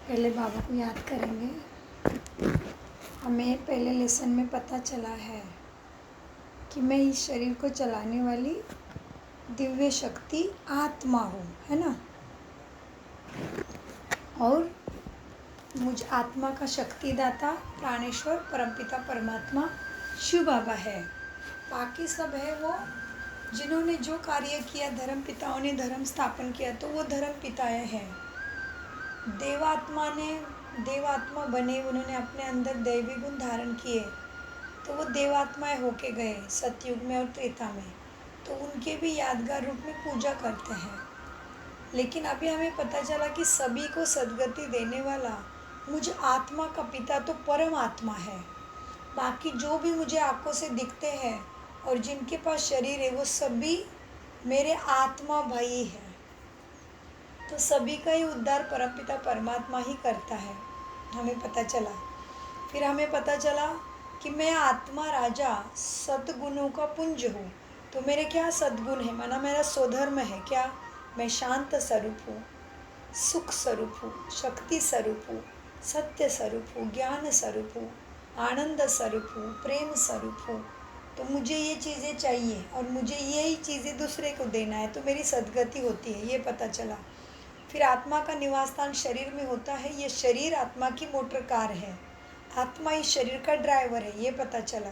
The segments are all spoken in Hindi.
पहले बाबा को याद करेंगे। हमें पहले लेसन में पता चला है कि मैं इस शरीर को चलाने वाली दिव्य शक्ति आत्मा हूँ, है ना। और मुझ आत्मा का शक्तिदाता प्राणेश्वर परमपिता परमात्मा शिव बाबा है। बाकी सब है वो जिन्होंने जो कार्य किया, धर्म पिताओं ने धर्म स्थापन किया, तो वो धर्म पिताएँ हैं। देवात्मा बने, उन्होंने अपने अंदर दैवी गुण धारण किए, तो वो देवात्माएं होके गए सतयुग में और त्रेता में, तो उनके भी यादगार रूप में पूजा करते हैं। लेकिन अभी हमें पता चला कि सभी को सद्गति देने वाला मुझ आत्मा का पिता तो परम आत्मा है। बाकी जो भी मुझे आंखों से दिखते हैं और जिनके पास शरीर है, वो सभी मेरे आत्मा भाई है। तो सभी का ही उद्धार परमपिता परमात्मा ही करता है, हमें पता चला। फिर हमें पता चला कि मैं आत्मा राजा सद्गुणों का पुंज हूँ। तो मेरे क्या सद्गुण है, माना मेरा स्वधर्म है क्या। मैं शांत स्वरूप हूँ, सुख स्वरूप हूँ, शक्ति स्वरूप हूँ, सत्य स्वरूप हूँ, ज्ञान स्वरूप हूँ, आनंद स्वरूप हूँ, प्रेम स्वरूप हूँ। तो मुझे ये चीज़ें चाहिए और मुझे यही चीज़ें दूसरे को देना है, तो मेरी सद्गति होती है, ये पता चला। फिर आत्मा का निवास स्थान शरीर में होता है। ये शरीर आत्मा की मोटर कार है, आत्मा इस शरीर का ड्राइवर है, ये पता चला।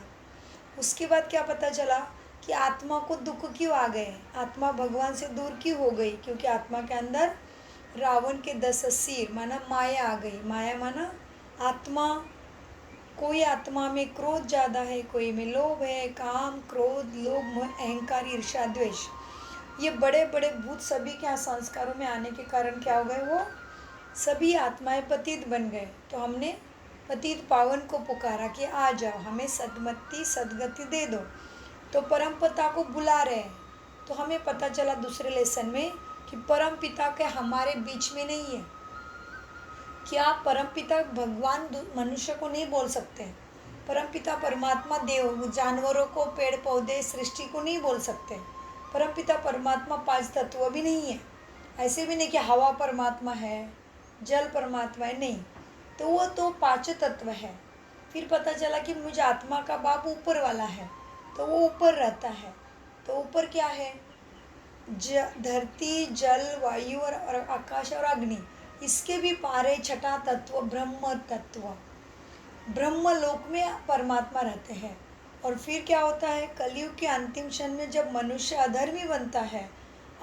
उसके बाद क्या पता चला कि आत्मा को दुख क्यों आ गए, आत्मा भगवान से दूर क्यों हो गई, क्योंकि आत्मा के अंदर रावण के 10 सिर माना माया आ गई। माया माना आत्मा, कोई आत्मा में क्रोध ज़्यादा है, कोई में लोभ है, काम क्रोध लोभ मोह अहंकार ईर्ष्या द्वेष, ये बड़े बड़े भूत सभी के यहाँ संस्कारों में आने के कारण क्या हो गए, वो सभी आत्माएं पतित बन गए। तो हमने पतित पावन को पुकारा कि आ जाओ, हमें सद्मति सद्गति दे दो। तो परम पिता को बुला रहे हैं। तो हमें पता चला दूसरे लेसन में कि परम पिता के हमारे बीच में नहीं है। क्या परम पिता भगवान मनुष्य को नहीं बोल सकते, परम पिता परमात्मा देव जानवरों को, पेड़ पौधे सृष्टि को नहीं बोल सकते। परमपिता परमात्मा 5 तत्व भी नहीं है। ऐसे भी नहीं कि हवा परमात्मा है, जल परमात्मा है, नहीं। तो वो तो 5 तत्व है। फिर पता चला कि मुझे आत्मा का बाप ऊपर वाला है, तो वो ऊपर रहता है। तो ऊपर क्या है, धरती जल वायु और आकाश और अग्नि, इसके भी पारे छठा तत्व ब्रह्म तत्व, ब्रह्म लोक में परमात्मा रहते हैं। और फिर क्या होता है, कलयुग के अंतिम क्षण में जब मनुष्य अधर्मी बनता है,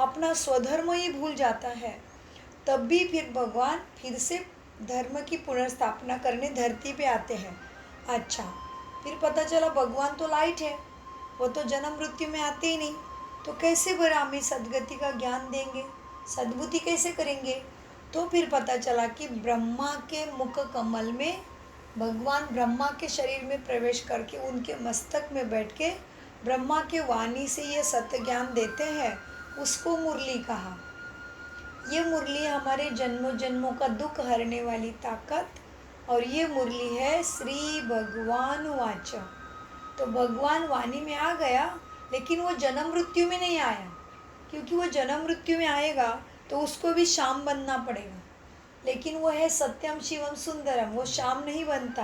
अपना स्वधर्म ही भूल जाता है, तब भी फिर भगवान फिर से धर्म की पुनर्स्थापना करने धरती पे आते हैं। अच्छा, फिर पता चला भगवान तो लाइट है, वो तो जन्म मृत्यु में आते ही नहीं, तो कैसे फिर हमें सद्गति का ज्ञान देंगे, सद्बुद्धि कैसे करेंगे। तो फिर पता चला कि ब्रह्मा के मुख कमल में भगवान ब्रह्मा के शरीर में प्रवेश करके उनके मस्तक में बैठ के ब्रह्मा के वाणी से ये सत्य ज्ञान देते हैं, उसको मुरली कहा। ये मुरली हमारे जन्मों जन्मों का दुख हरने वाली ताकत, और ये मुरली है श्री भगवान वाच। तो भगवान वाणी में आ गया, लेकिन वो जन्म मृत्यु में नहीं आया, क्योंकि वो जन्म मृत्यु में आएगा तो उसको भी शाम बनना पड़ेगा। लेकिन वो है सत्यम शिवम सुंदरम, वो शाम नहीं बनता।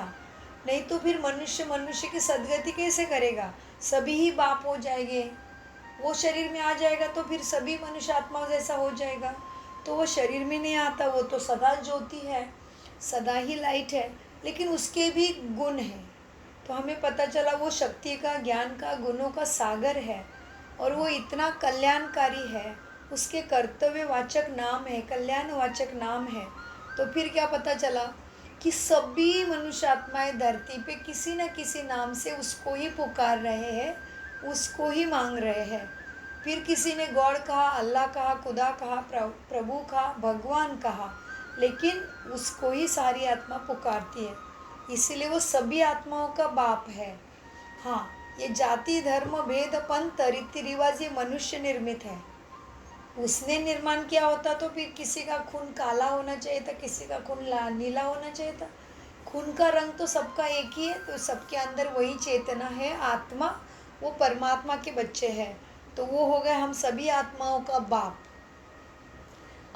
नहीं तो फिर मनुष्य की सद्गति कैसे करेगा, सभी ही बाप हो जाएंगे। वो शरीर में आ जाएगा तो फिर सभी मनुष्य आत्मा जैसा हो जाएगा। तो वो शरीर में नहीं आता, वो तो सदा ज्योति है, सदा ही लाइट है, लेकिन उसके भी गुण हैं। तो हमें पता चला वो शक्ति का, ज्ञान का, गुणों का सागर है, और वो इतना कल्याणकारी है, उसके कर्तव्यवाचक नाम है, कल्याणवाचक नाम है। तो फिर क्या पता चला कि सभी मनुष्य आत्माएं धरती पे किसी न किसी नाम से उसको ही पुकार रहे हैं, उसको ही मांग रहे हैं। फिर किसी ने गॉड कहा, अल्लाह कहा, खुदा कहा, प्रभु कहा, भगवान कहा, लेकिन उसको ही सारी आत्मा पुकारती है, इसीलिए वो सभी आत्माओं का बाप है। हाँ, ये जाति धर्म भेद पंथ रीति रिवाज ये मनुष्य निर्मित है। उसने निर्माण किया होता तो फिर किसी का खून काला होना चाहिए था, किसी का खून नीला होना चाहिए था। खून का रंग तो सबका एक ही है, तो सबके अंदर वही चेतना है, आत्मा, वो परमात्मा के बच्चे हैं। तो वो हो गए हम सभी आत्माओं का बाप,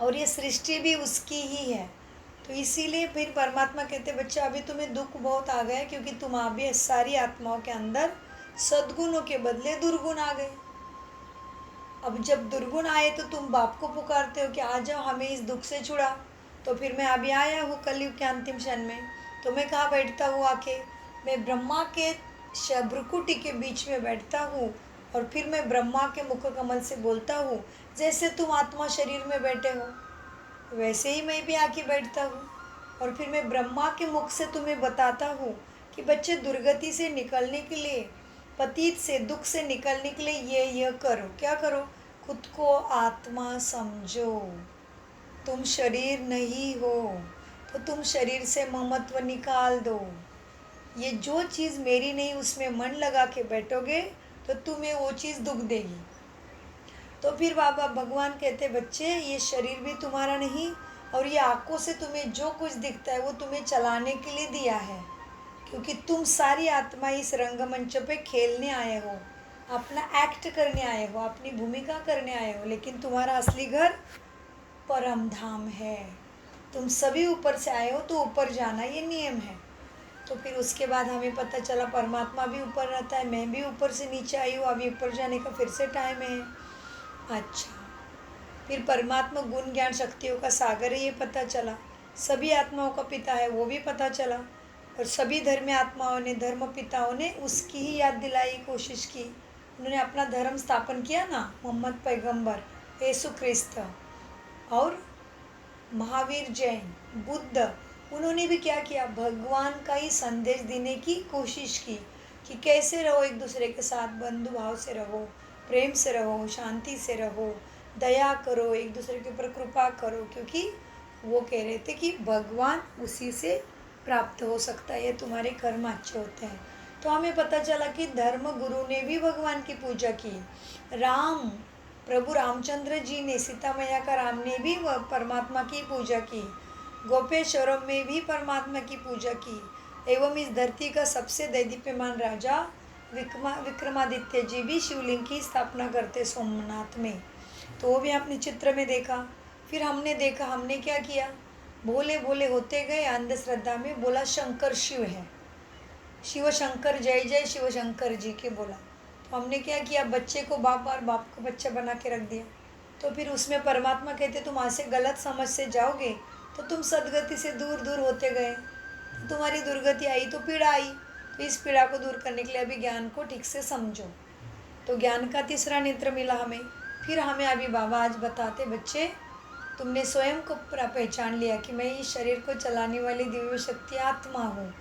और ये सृष्टि भी उसकी ही है। तो इसीलिए फिर परमात्मा कहते बच्चे अभी तुम्हें दुख बहुत आ गया क्योंकि तुम अभी सारी आत्माओं के अंदर सद्गुणों के बदले दुर्गुण आ गए। अब जब दुर्गुण आए तो तुम बाप को पुकारते हो कि आ जाओ हमें इस दुख से छुड़ा। तो फिर मैं अभी आया हूँ कलयुग के अंतिम क्षण में, तो मैं कहाँ बैठता हूँ आके, मैं ब्रह्मा के भ्रुकुटी के बीच में बैठता हूँ और फिर मैं ब्रह्मा के मुख कमल से बोलता हूँ। जैसे तुम आत्मा शरीर में बैठे हो वैसे ही मैं भी आके बैठता हूँ और फिर मैं ब्रह्मा के मुख से तुम्हें बताता हूँ कि बच्चे दुर्गति से निकलने के लिए, पतित से दुख से निकलने के लिए ये करो। क्या करो? खुद को आत्मा समझो। तुम शरीर नहीं हो तो तुम शरीर से ममत्व निकाल दो। ये जो चीज़ मेरी नहीं उसमें मन लगा के बैठोगे तो तुम्हें वो चीज़ दुख देगी। तो फिर बाबा भगवान कहते बच्चे ये शरीर भी तुम्हारा नहीं और ये आँखों से तुम्हें जो कुछ दिखता है वो तुम्हें चलाने के लिए दिया है, क्योंकि तुम सारी आत्मा इस रंगमंच पे खेलने आए हो, अपना एक्ट करने आए हो, अपनी भूमिका करने आए हो, लेकिन तुम्हारा असली घर परम धाम है। तुम सभी ऊपर से आए हो तो ऊपर जाना ये नियम है। तो फिर उसके बाद हमें पता चला परमात्मा भी ऊपर रहता है, मैं भी ऊपर से नीचे आई हूँ, अभी ऊपर जाने का फिर से टाइम है। अच्छा, फिर परमात्मा गुण ज्ञान शक्तियों का सागर है ये पता चला, सभी आत्माओं का पिता है वो भी पता चला, और सभी धर्म आत्माओं ने धर्म पिताओं ने उसकी ही याद दिलाई कोशिश की। उन्होंने अपना धर्म स्थापन किया ना, मोहम्मद पैगंबर, यीशु क्रिस्त और महावीर जैन, बुद्ध, उन्होंने भी क्या किया, भगवान का ही संदेश देने की कोशिश की कि कैसे रहो एक दूसरे के साथ, बंधु भाव से रहो, प्रेम से रहो, शांति से रहो, दया करो, एक दूसरे के ऊपर कृपा करो, क्योंकि वो कह रहे थे कि भगवान उसी से प्राप्त हो सकता है, तुम्हारे कर्म अच्छे होते हैं। तो हमें पता चला कि धर्म गुरु ने भी भगवान की पूजा की, राम प्रभु रामचंद्र जी ने, सीता मैया का राम ने भी परमात्मा की पूजा की, गोपेश्वरम में भी परमात्मा की पूजा की, एवं इस धरती का सबसे दैदीप्यमान राजा विक्रमादित्य जी भी शिवलिंग की स्थापना करते सोमनाथ में। तो वो भी आपने चित्र में देखा। फिर हमने देखा, हमने क्या किया, भोले भोले होते गए अंधश्रद्धा में, बोला शंकर शिव है, शिव शंकर जय जय शिव शंकर जी के बोला। तो हमने क्या किया, बच्चे को बाप और बाप को बच्चा बना के रख दिया। तो फिर उसमें परमात्मा कहते तुम ऐसे गलत समझ से जाओगे तो तुम सदगति से दूर दूर होते गए, तो तुम्हारी दुर्गति आई तो पीड़ा आई। तो इस पीड़ा को दूर करने के लिए अभी ज्ञान को ठीक से समझो। तो ज्ञान का तीसरा नेत्र मिला हमें। फिर हमें अभी बाबा आज बताते, बच्चे तुमने स्वयं को पहचान लिया कि मैं इस शरीर को चलाने वाली दिव्य शक्ति आत्मा हूँ,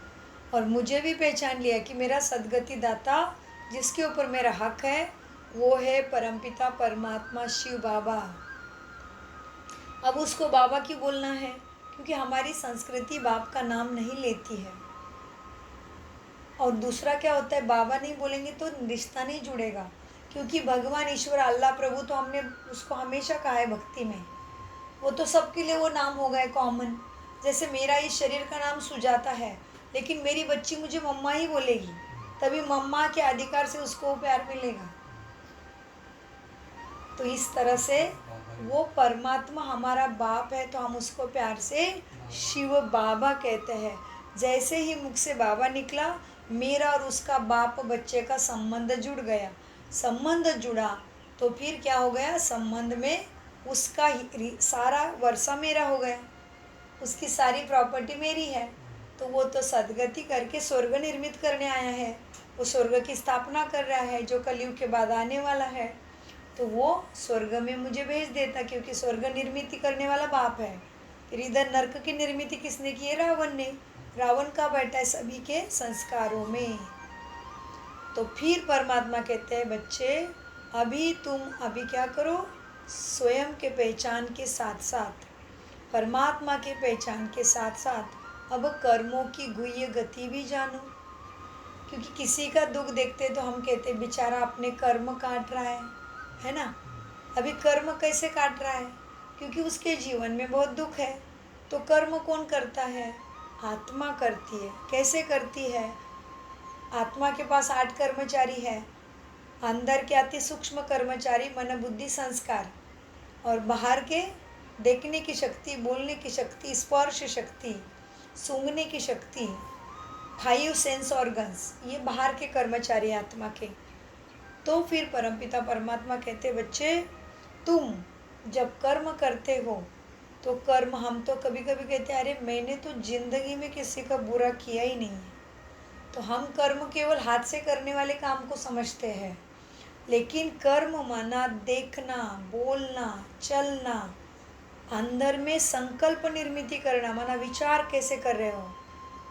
और मुझे भी पहचान लिया कि मेरा सदगति दाता जिसके ऊपर मेरा हक है वो है परमपिता परमात्मा शिव बाबा। अब उसको बाबा क्यों बोलना है, क्योंकि हमारी संस्कृति बाप का नाम नहीं लेती है। और दूसरा क्या होता है, बाबा नहीं बोलेंगे तो रिश्ता नहीं जुड़ेगा, क्योंकि भगवान ईश्वर अल्लाह प्रभु तो हमने उसको हमेशा कहा है भक्ति में, वो तो सबके लिए वो नाम हो गए कॉमन। जैसे मेरा इस शरीर का नाम सुजाता है, लेकिन मेरी बच्ची मुझे मम्मा ही बोलेगी, तभी मम्मा के अधिकार से उसको प्यार मिलेगा। तो इस तरह से वो परमात्मा हमारा बाप है तो हम उसको प्यार से शिव बाबा कहते हैं। जैसे ही मुख से बाबा निकला, मेरा और उसका बाप बच्चे का संबंध जुड़ गया। संबंध जुड़ा तो फिर क्या हो गया, संबंध में उसका सारा वर्षा मेरा हो गया, उसकी सारी प्रॉपर्टी मेरी है। तो वो तो सदगति करके स्वर्ग निर्मित करने आया है, वो स्वर्ग की स्थापना कर रहा है जो कलयुग के बाद आने वाला है। तो वो स्वर्ग में मुझे भेज देता, क्योंकि स्वर्ग निर्मित करने वाला बाप है। फिर इधर नरक की निर्मित किसने की है, रावण ने। रावण का बैठा है सभी के संस्कारों में। तो फिर परमात्मा कहते हैं बच्चे अभी तुम अभी क्या करो, स्वयं के पहचान के साथ साथ, परमात्मा के पहचान के साथ साथ अब कर्मों की गुह्य गति भी जानो। क्योंकि किसी का दुख देखते तो हम कहते बेचारा अपने कर्म काट रहा है ना। अभी कर्म कैसे काट रहा है, क्योंकि उसके जीवन में बहुत दुख है। तो कर्म कौन करता है, आत्मा करती है। कैसे करती है, आत्मा के पास 8 कर्मचारी है, अंदर के अति सूक्ष्म कर्मचारी मन बुद्धि संस्कार, और बाहर के देखने की शक्ति, बोलने की शक्ति, स्पर्श शक्ति, सूंघने की शक्ति, 5 सेंस ऑर्गन्स, ये बाहर के कर्मचारी आत्मा के। तो फिर परमपिता परमात्मा कहते बच्चे, तुम जब कर्म करते हो तो कर्म, हम तो कभी कभी कहते हैं अरे मैंने तो जिंदगी में किसी का बुरा किया ही नहीं है, तो हम कर्म केवल हाथ से करने वाले काम को समझते हैं। लेकिन कर्म माना देखना, बोलना, चलना, अंदर में संकल्प निर्मित करना, माना विचार कैसे कर रहे हो,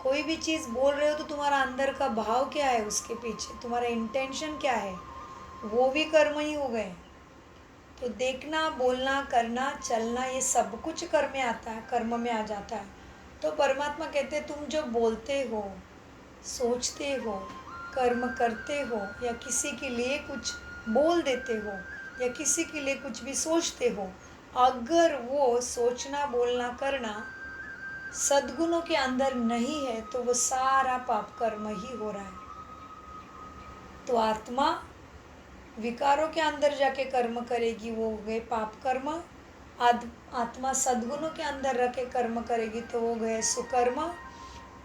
कोई भी चीज़ बोल रहे हो तो तुम्हारा अंदर का भाव क्या है, उसके पीछे तुम्हारा इंटेंशन क्या है, वो भी कर्म ही हो गए। तो देखना, बोलना, करना, चलना, ये सब कुछ कर्म में आता है, कर्म में आ जाता है। तो परमात्मा कहते हैं तुम जो बोलते हो, सोचते हो, कर्म करते हो, या किसी के लिए कुछ बोल देते हो, या किसी के लिए कुछ भी सोचते हो, अगर वो सोचना, बोलना, करना सद्गुणों के अंदर नहीं है तो वो सारा पाप कर्म ही हो रहा है। तो आत्मा विकारों के अंदर जाके कर्म करेगी, वो हो गए पाप कर्म। आत्मा सद्गुणों के अंदर रख के कर्म करेगी तो वो गए सुकर्म।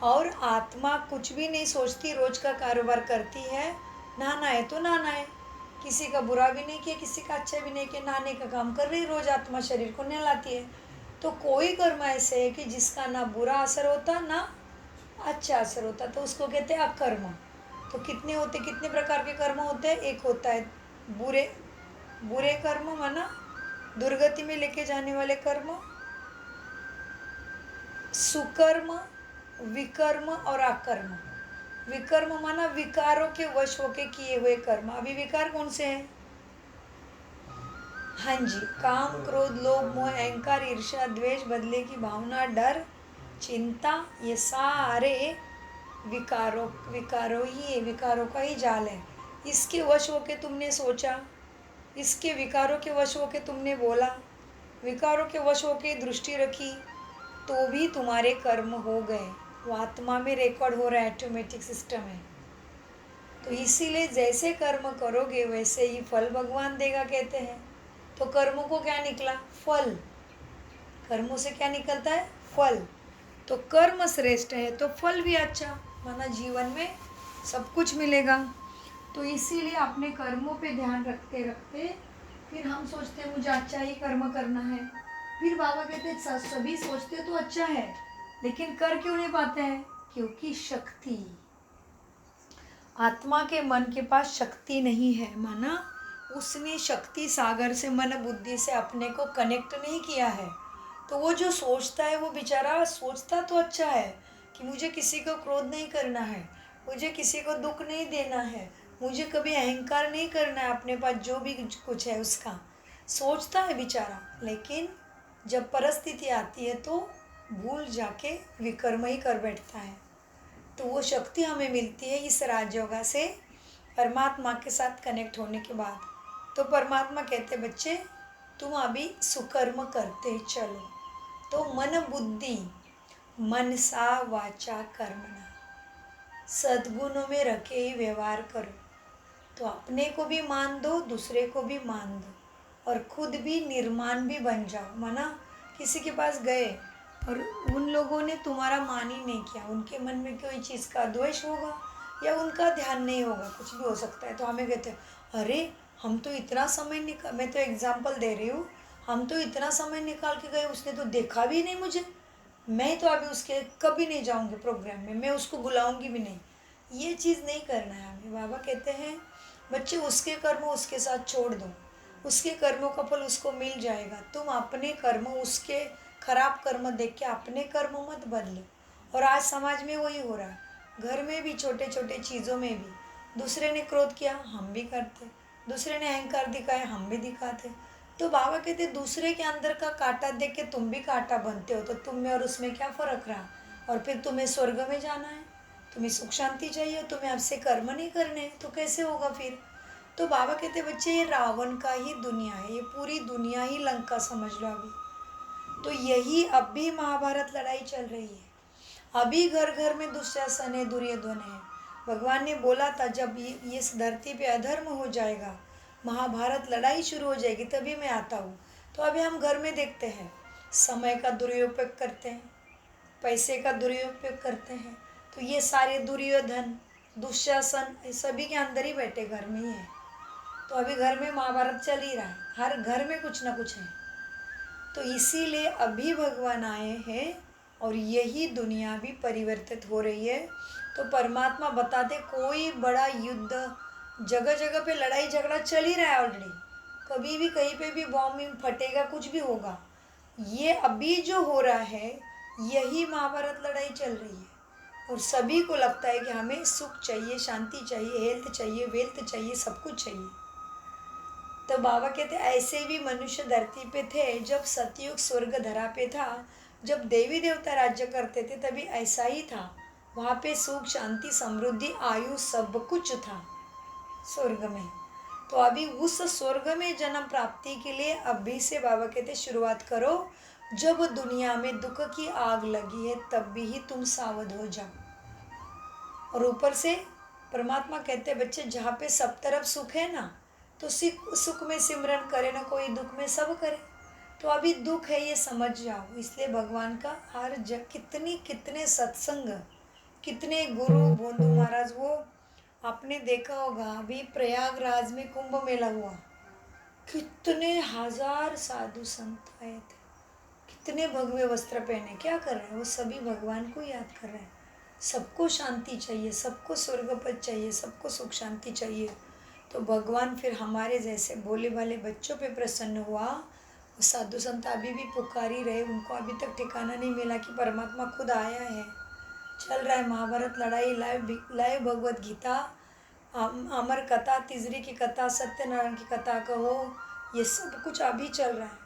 और आत्मा कुछ भी नहीं सोचती, रोज का कारोबार करती है, नहाना है तो नहाना है, किसी का बुरा भी नहीं किया, किसी का अच्छा भी नहीं किया, नहाने का काम कर रही रोज आत्मा, शरीर को नहलाती है। तो कोई कर्म ऐसे है कि जिसका ना बुरा असर होता ना अच्छा असर होता, तो उसको कहते हैं अकर्म। तो कितने होते, कितने प्रकार के कर्म होते हैं? एक होता है बुरे, बुरे कर्म माना दुर्गति में लेके जाने वाले कर्म, सुकर्म, विकर्म और अकर्म। विकर्म माना विकारों के वश होके किए हुए कर्म। अभी विकार कौन से हैं? हाँ जी, काम, क्रोध, लोभ, मोह, अहंकार, ईर्ष्या, द्वेष, बदले की भावना, डर, चिंता, ये सारे विकारों ही है, विकारों का ही जाल है। इसके वश होके तुमने सोचा, इसके विकारों के वश होके तुमने बोला, विकारों के वश होके दृष्टि रखी, तो भी तुम्हारे कर्म हो गए। वो आत्मा में रिकॉर्ड हो रहा है, ऑटोमेटिक सिस्टम है। तो इसीलिए जैसे कर्म करोगे वैसे ही फल भगवान देगा कहते हैं। तो कर्मों को क्या निकला? फल। कर्मों से क्या निकलता है? फल। तो कर्म श्रेष्ठ है तो फल भी अच्छा, माना जीवन में सब कुछ मिलेगा। तो इसीलिए अपने कर्मों पे ध्यान रखते रखते फिर हम सोचते हैं मुझे अच्छा ही कर्म करना है। फिर बाबा कहते हैं सभी सोचते तो अच्छा है, लेकिन कर क्यों नहीं पाते हैं? क्योंकि शक्ति, आत्मा के मन के पास शक्ति नहीं है, माना उसने शक्ति सागर से, मन बुद्धि से अपने को कनेक्ट नहीं किया है। तो वो जो सोचता है, वो बेचारा सोचता तो अच्छा है कि मुझे किसी को क्रोध नहीं करना है, मुझे किसी को दुख नहीं देना है, मुझे कभी अहंकार नहीं करना है अपने पास जो भी कुछ है उसका, सोचता है बेचारा। लेकिन जब परिस्थिति आती है तो भूल जाके विकर्म ही कर बैठता है। तो वो शक्ति हमें मिलती है इस राजयोगा से, परमात्मा के साथ कनेक्ट होने के बाद। तो परमात्मा कहते बच्चे तुम अभी सुकर्म करते चलो। तो मन बुद्धि, मनसा वाचा कर्मणा, सद्गुणों में रखे ही व्यवहार करो। तो अपने को भी मान दो, दूसरे को भी मान दो, और खुद भी निर्माण भी बन जाओ। माना किसी के पास गए और उन लोगों ने तुम्हारा मान ही नहीं किया, उनके मन में कोई चीज़ का द्वेष होगा या उनका ध्यान नहीं होगा, कुछ भी हो सकता है। तो हमें कहते हैं अरे हम तो इतना समय निकाल, मैं तो एग्जाम्पल दे रही हूँ, हम तो इतना समय निकाल के गए, उसने तो देखा भी नहीं मुझे, मैं तो अभी उसके कभी नहीं जाऊँगी प्रोग्राम में, मैं उसको बुलाऊँगी भी नहीं। ये चीज़ नहीं करना है हमें। बाबा कहते हैं बच्चे उसके कर्म उसके साथ छोड़ दो, उसके कर्मों का फल उसको मिल जाएगा। तुम अपने कर्म, उसके खराब कर्म देख के अपने कर्म मत बदलो। और आज समाज में वही हो रहा है, घर में भी छोटे छोटे चीज़ों में भी दूसरे ने क्रोध किया हम भी करते, दूसरे ने अहंकार दिखाया हम भी दिखाते। तो बाबा कहते दूसरे के अंदर का कांटा देख के तुम भी कांटा बनते हो, तो तुम में और उसमें क्या फ़र्क रहा? और फिर तुम्हें स्वर्ग में जाना है, तुम्हें सुख शांति चाहिए, तुम्हें आपसे कर्म नहीं करने, तो कैसे होगा फिर? तो बाबा कहते बच्चे ये रावण का ही दुनिया है, ये पूरी दुनिया ही लंका समझ लो अभी। तो यही अब भी महाभारत लड़ाई चल रही है, अभी घर घर में दुशासन है, दुर्योधन है। भगवान ने बोला था जब ये इस धरती पे अधर्म हो जाएगा, महाभारत लड़ाई शुरू हो जाएगी, तभी मैं आता हूँ। तो अभी हम घर में देखते हैं समय का दुरुपयोग करते हैं, पैसे का दुरुपयोग करते हैं। तो ये सारे दुर्योधन, दुशासन, ये सभी के अंदर ही बैठे घर में ही है। तो अभी घर में महाभारत चल ही रहा है, हर घर में कुछ ना कुछ है। तो इसीलिए अभी भगवान आए हैं और यही दुनिया भी परिवर्तित हो रही है। तो परमात्मा बताते कोई बड़ा युद्ध, जगह जगह पे लड़ाई झगड़ा चल ही रहा है ऑलरेडी, कभी भी कहीं पे भी बॉम्ब फटेगा, कुछ भी होगा। ये अभी जो हो रहा है यही महाभारत लड़ाई चल रही है। और सभी को लगता है कि हमें सुख चाहिए, शांति चाहिए, हेल्थ चाहिए, वेल्थ चाहिए, सब कुछ चाहिए। तो बाबा कहते ऐसे भी मनुष्य धरती पे थे जब सतयुग स्वर्ग धरा पे था, जब देवी देवता राज्य करते थे तभी ऐसा ही था। वहाँ पे सुख, शांति, समृद्धि, आयु सब कुछ था स्वर्ग में। तो अभी उस स्वर्ग में जन्म प्राप्ति के लिए अभी से बाबा कहते शुरुआत करो। जब दुनिया में दुख की आग लगी है तब भी ही तुम सावध हो जाओ। और ऊपर से परमात्मा कहते बच्चे जहाँ पे सब तरफ सुख है ना, तो सुख में सिमरन करे ना, कोई दुख में सब करे। तो अभी दुख है ये समझ जाओ। इसलिए भगवान का हर कितने सत्संग, कितने गुरु बोंदू महाराज, वो आपने देखा होगा अभी प्रयागराज में कुंभ मेला हुआ, कितने हजार साधु संत आए थे, कितने भगवे वस्त्र पहने, क्या कर रहे हैं वो? सभी भगवान को याद कर रहे हैं। सबको शांति चाहिए, सबको स्वर्ग पद चाहिए, सबको सुख शांति चाहिए। तो भगवान फिर हमारे जैसे भोले भाले बच्चों पे प्रसन्न हुआ। वो साधु संत अभी भी पुकार ही रहे, उनको अभी तक ठिकाना नहीं मिला कि परमात्मा खुद आया है। चल रहा है महाभारत लड़ाई, लाइव भगवत गीता, अमर कथा, तिजरी की कथा, सत्यनारायण की कथा कहो, ये सब कुछ अभी चल रहा है।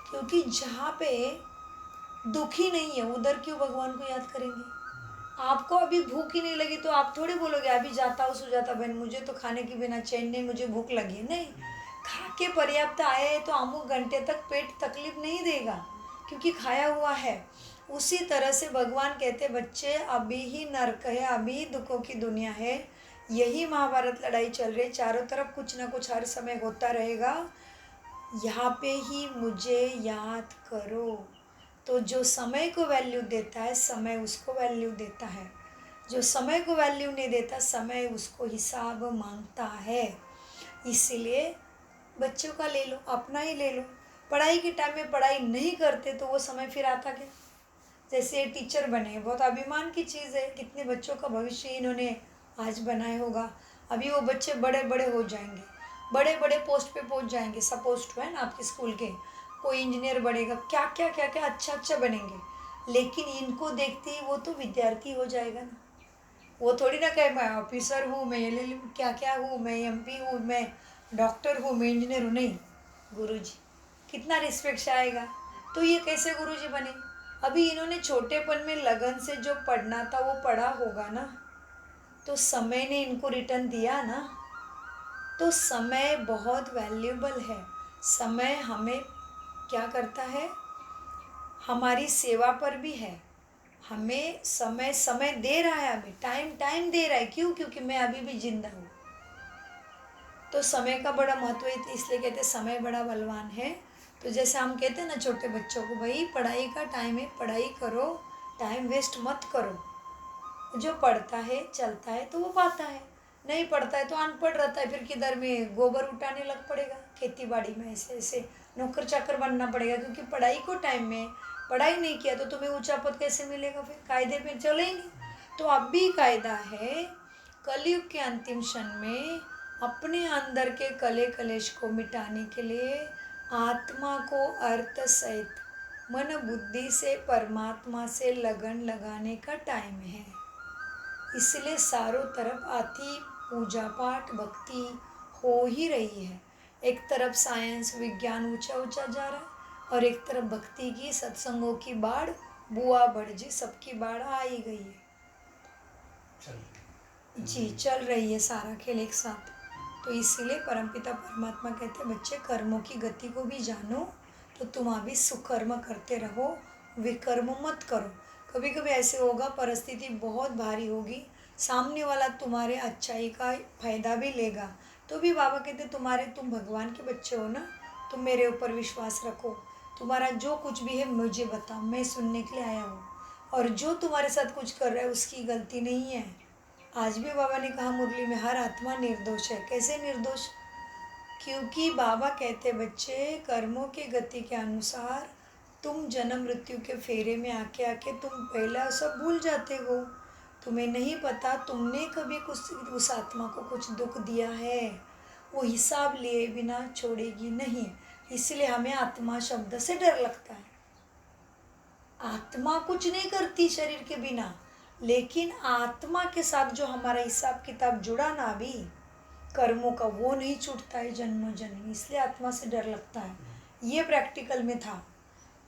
क्योंकि जहाँ पे दुखी नहीं है उधर क्यों भगवान को याद करेंगे? आपको अभी भूख ही नहीं लगी तो आप थोड़ी बोलोगे अभी जाता हूँ सुजाता बहन, मुझे तो खाने के बिना चैन नहीं, मुझे भूख लगी। नहीं, खा के पर्याप्त आए हैं तो अमुक घंटे तक पेट तकलीफ नहीं देगा क्योंकि खाया हुआ है। उसी तरह से भगवान कहते बच्चे अभी ही नरक है, अभी ही दुखों की दुनिया है, यही महाभारत लड़ाई चल रही, चारों तरफ कुछ ना कुछ हर समय होता रहेगा। यहाँ पे ही मुझे याद करो। तो जो समय को वैल्यू देता है समय उसको वैल्यू देता है, जो समय को वैल्यू नहीं देता समय उसको हिसाब मांगता है। इसीलिए बच्चों का ले लो, अपना ही ले लो। पढ़ाई के टाइम में पढ़ाई नहीं करते तो वो समय फिर आता क्या? जैसे टीचर बने, बहुत अभिमान की चीज़ है, कितने बच्चों का भविष्य इन्होंने आज बनाया होगा। अभी वो बच्चे बड़े बड़े हो जाएंगे, बड़े बड़े पोस्ट पे पहुंच जाएंगे, सब पोस्ट है ना आपके स्कूल के, कोई इंजीनियर बनेगा, क्या क्या क्या क्या अच्छा अच्छा बनेंगे। लेकिन इनको देखते ही वो तो विद्यार्थी हो जाएगा ना, वो थोड़ी ना कहे मैं ऑफिसर हूँ, मैं LLM क्या क्या हूँ, मैं MP हूँ, मैं डॉक्टर हूँ, मैं इंजीनियर हूँ। नहीं, गुरुजी कितना रिस्पेक्ट आएगा। तो ये कैसे गुरुजी बने? अभी इन्होंने छोटेपन में लगन से जो पढ़ना था वो पढ़ा होगा ना, तो समय ने इनको रिटर्न दिया ना। तो समय बहुत वैल्यूबल है। समय हमें क्या करता है, हमारी सेवा पर भी है। हमें समय समय दे रहा है, हमें टाइम दे रहा है। क्यों? क्योंकि मैं अभी भी जिंदा हूँ। तो समय का बड़ा महत्व है, इसलिए कहते हैं समय बड़ा बलवान है। तो जैसे हम कहते हैं ना छोटे बच्चों को, भाई पढ़ाई का टाइम है, पढ़ाई करो, टाइम वेस्ट मत करो। जो पढ़ता है चलता है तो वो पाता है, नहीं पढ़ता है तो अनपढ़ रहता है, फिर किधर में गोबर उठाने लग पड़ेगा, खेती बाड़ी में ऐसे ऐसे नौकर चाकर बनना पड़ेगा। क्योंकि पढ़ाई को टाइम में पढ़ाई नहीं किया तो तुम्हें ऊंचा पद कैसे मिलेगा? फिर कायदे में चले ही नहीं। तो अब भी कायदा है, कलयुग के अंतिम क्षण में अपने अंदर के कले कलेश को मिटाने के लिए आत्मा को अर्थ सहित मन बुद्धि से परमात्मा से लगन लगाने का टाइम है। इसलिए चारों तरफ आती पूजा पाठ भक्ति हो ही रही है। एक तरफ साइंस विज्ञान ऊंचा ऊंचा जा रहा है और एक तरफ भक्ति की सत्संगों की बाढ़, बुआ भटजी सबकी बाढ़ आ ही गई है। जी चल रही है सारा खेल एक साथ। तो इसीलिए परमपिता परमात्मा कहते हैं बच्चे कर्मों की गति को भी जानो, तो तुम अभी सुकर्म करते रहो, विकर्म मत करो। कभी कभी ऐसे होगा परिस्थिति बहुत भारी होगी, सामने वाला तुम्हारे अच्छाई का फायदा भी लेगा, तो भी बाबा कहते तुम भगवान के बच्चे हो ना, तुम मेरे ऊपर विश्वास रखो। तुम्हारा जो कुछ भी है मुझे बताओ, मैं सुनने के लिए आया हूँ। और जो तुम्हारे साथ कुछ कर रहा है उसकी गलती नहीं है। आज भी बाबा ने कहा मुरली में, हर आत्मा निर्दोष है। कैसे निर्दोष? क्योंकि बाबा कहते बच्चे, कर्मों के गति के अनुसार तुम जन्म मृत्यु के फेरे में आके आके तुम पहला सब भूल जाते हो। तुम्हें नहीं पता तुमने कभी कुछ उस आत्मा को कुछ दुख दिया है। वो हिसाब लिए बिना छोड़ेगी नहीं। इसलिए हमें आत्मा शब्द से डर लगता है। आत्मा कुछ नहीं करती शरीर के बिना, लेकिन आत्मा के साथ जो हमारा हिसाब किताब जुड़ा ना अभी कर्मों का, वो नहीं छूटता है जन्मों जन्म। इसलिए आत्मा से डर लगता है। ये प्रैक्टिकल में था।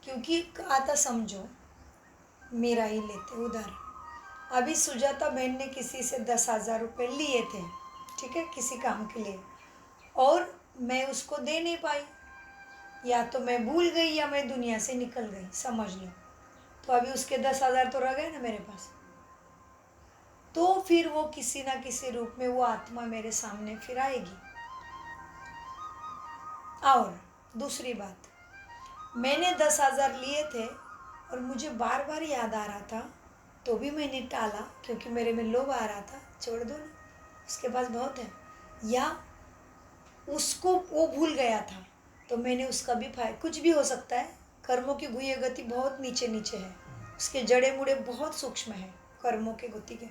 क्योंकि आता समझो, मेरा ही लेते उधर, अभी सुजाता बहन ने किसी से 10,000 रुपये लिए थे, ठीक है, किसी काम के लिए, और मैं उसको दे नहीं पाई। या तो मैं भूल गई या मैं दुनिया से निकल गई, समझ लो। तो अभी उसके 10,000 तो रह गए ना मेरे पास। तो फिर वो किसी ना किसी रूप में वो आत्मा मेरे सामने फिर आएगी। और दूसरी बात, मैंने 10,000 लिए थे और मुझे बार बार याद आ रहा था, तो भी मैंने टाला क्योंकि मेरे में लोभ आ रहा था, छोड़ दो ना, उसके पास बहुत है। या उसको वो भूल गया था तो मैंने उसका भी कुछ भी हो सकता है। कर्मों की गुह्य गति बहुत नीचे नीचे है, उसके जड़े मुड़े बहुत सूक्ष्म है कर्मों के गति के।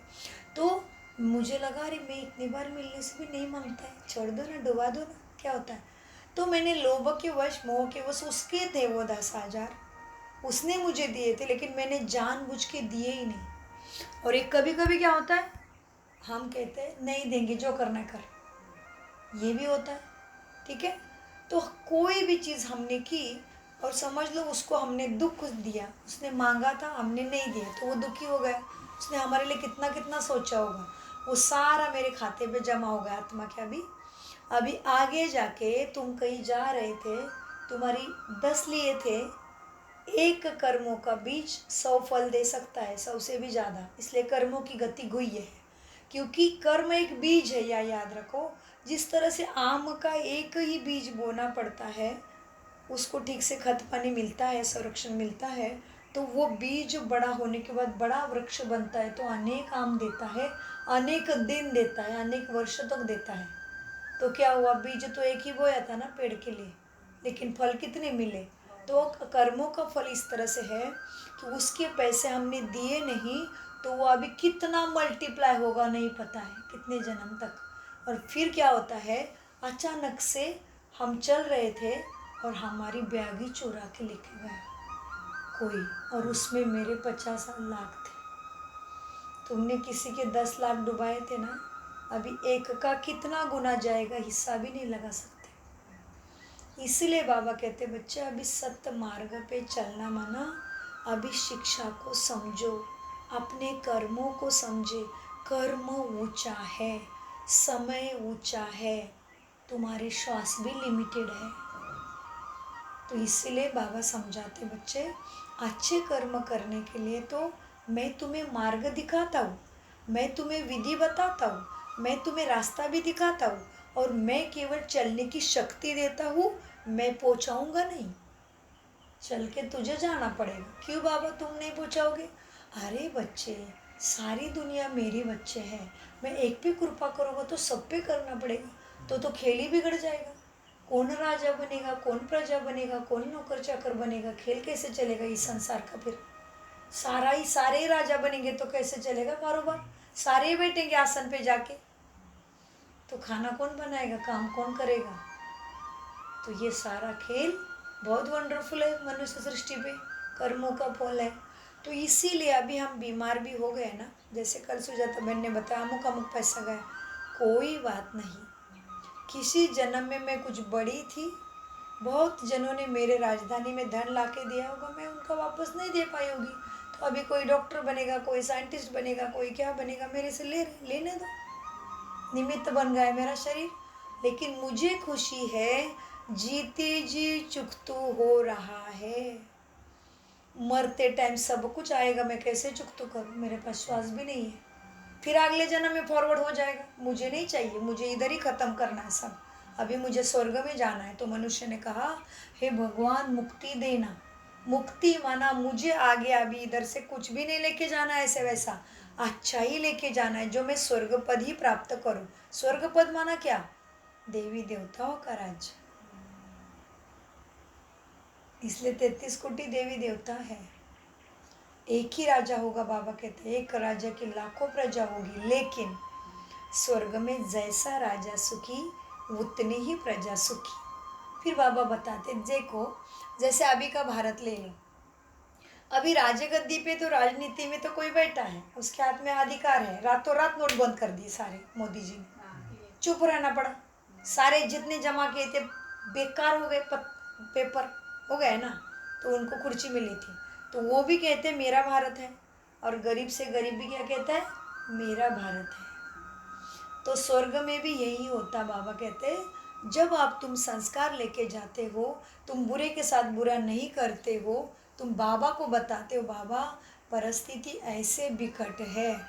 तो मुझे लगा, अरे मैं इतनी बार मिलने से भी नहीं मांगता है, छोड़ दो ना, डुबा दो ना, क्या होता है। तो मैंने लोभ के वश, मोह के वश, उसके थे वो 10,000, उसने मुझे दिए थे, लेकिन मैंने जानबूझ के दिए ही नहीं। और एक कभी कभी क्या होता है, हम कहते हैं नहीं देंगे, जो करना कर, ये भी होता है, ठीक है। तो कोई भी चीज़ हमने की और समझ लो उसको हमने दुख दिया, उसने मांगा था, हमने नहीं दिया, तो वो दुखी हो गया। उसने हमारे लिए कितना कितना सोचा होगा, वो सारा मेरे खाते पे जमा हो गया आत्मा के। अभी आगे जाके तुम कहीं जा रहे थे, तुम्हारी 10 लिए थे, एक कर्मों का बीज 100 फल दे सकता है, 100 से भी ज़्यादा। इसलिए कर्मों की गति गुह्य है, क्योंकि कर्म एक बीज है, या याद रखो। जिस तरह से आम का एक ही बीज बोना पड़ता है, उसको ठीक से खत पानी मिलता है, संरक्षण मिलता है, तो वो बीज बड़ा होने के बाद बड़ा वृक्ष बनता है, तो अनेक आम देता है, अनेक दिन देता है, अनेक वर्ष तक देता है। तो क्या हुआ, बीज तो एक ही बोया था ना पेड़ के लिए, लेकिन फल कितने मिले। तो कर्मों का फल इस तरह से है कि उसके पैसे हमने दिए नहीं, तो वो अभी कितना मल्टीप्लाई होगा नहीं पता है, कितने जन्म तक। और फिर क्या होता है, अचानक से हम चल रहे थे और हमारी बैग ही चुरा के लेके गया कोई, और उसमें मेरे 50 लाख थे। तुमने किसी के 10 लाख डुबाए थे ना, अभी एक का कितना गुना जाएगा हिस्सा भी नहीं लगा सकते। इसलिए बाबा कहते बच्चे, अभी सत्य मार्ग पे चलना माना, अभी शिक्षा को समझो, अपने कर्मों को समझे। कर्म ऊंचा है, समय ऊंचा है, तुम्हारे श्वास भी लिमिटेड है। तो इसीलिए बाबा समझाते बच्चे, अच्छे कर्म करने के लिए तो मैं तुम्हें मार्ग दिखाता हूँ, मैं तुम्हें विधि बताता हूँ, मैं तुम्हें रास्ता भी दिखाता हूँ, और मैं केवल चलने की शक्ति देता हूँ, मैं पहुँचाऊँगा नहीं। चल के तुझे जाना पड़ेगा। क्यों बाबा तुम नहीं पहुँचाओगे? अरे बच्चे, सारी दुनिया मेरी बच्चे हैं, मैं एक भी कृपा करूँगा तो सब पे करना पड़ेगा, तो खेल ही बिगड़ जाएगा। कौन राजा बनेगा, कौन प्रजा बनेगा, कौन नौकर चाकर बनेगा, खेल कैसे चलेगा इस संसार का। फिर सारे ही राजा बनेंगे तो कैसे चलेगा कारोबार, सारे ही बैठेंगे आसन पे जाके, तो खाना कौन बनाएगा, काम कौन करेगा। तो ये सारा खेल बहुत वंडरफुल है, मनुष्य सृष्टि पे कर्मों का फल है। तो इसीलिए अभी हम बीमार भी हो गए ना, जैसे कल सुजाता बहन ने बताया, अमुक पैसा गया, कोई बात नहीं। किसी जन्म में मैं कुछ बड़ी थी, बहुत जनों ने मेरे राजधानी में धन ला के दिया होगा, मैं उनका वापस नहीं दे पाई होगी। तो अभी कोई डॉक्टर बनेगा, कोई साइंटिस्ट बनेगा, कोई क्या बनेगा, मेरे से लेने दो, निमित्त बन गया मेरा शरीर। लेकिन मुझे खुशी है, जीते जी चुकतू हो रहा है। मरते टाइम सब कुछ आएगा, मैं कैसे चुकतू करूँ, मेरे पास श्वास भी नहीं है। फिर अगले जन्म में फॉरवर्ड हो जाएगा, मुझे नहीं चाहिए, मुझे इधर ही ख़त्म करना है सब। अभी मुझे स्वर्ग में जाना है। तो मनुष्य ने कहा, हे भगवान मुक्ति देना। मुक्ति माना मुझे आगे अभी इधर से कुछ भी नहीं लेके जाना है ऐसे वैसा, अच्छा ही लेके जाना है, जो मैं स्वर्ग पद ही प्राप्त करूं। स्वर्ग पद माना क्या? देवी देवताओं का राज्य। इसलिए 33 कोटि देवी देवता है। एक ही राजा होगा, बाबा कहते हैं एक राजा की लाखों प्रजा होगी, लेकिन स्वर्ग में जैसा राजा सुखी उतनी ही प्रजा सुखी। फिर बाबा बताते, देखो जैसे अभी का भारत ले लो, अभी राज गद्दी पे तो राजनीति में तो कोई बैठा है, उसके हाथ में अधिकार है, रातों रात नोट बंद कर दिए सारे मोदी जी ने, चुप रहना पड़ा। सारे जितने जमा किए थे बेकार हो गए, पेपर हो गए ना, तो उनको कुर्सी मिली थी। तो वो भी कहते मेरा भारत है, और गरीब से गरीब भी क्या कहता है, मेरा भारत है। तो स्वर्ग में भी यही होता। बाबा कहते जब आप तुम संस्कार लेके जाते हो, तुम बुरे के साथ बुरा नहीं करते हो, तुम बाबा को बताते हो बाबा परिस्थिति ऐसे बिकट है,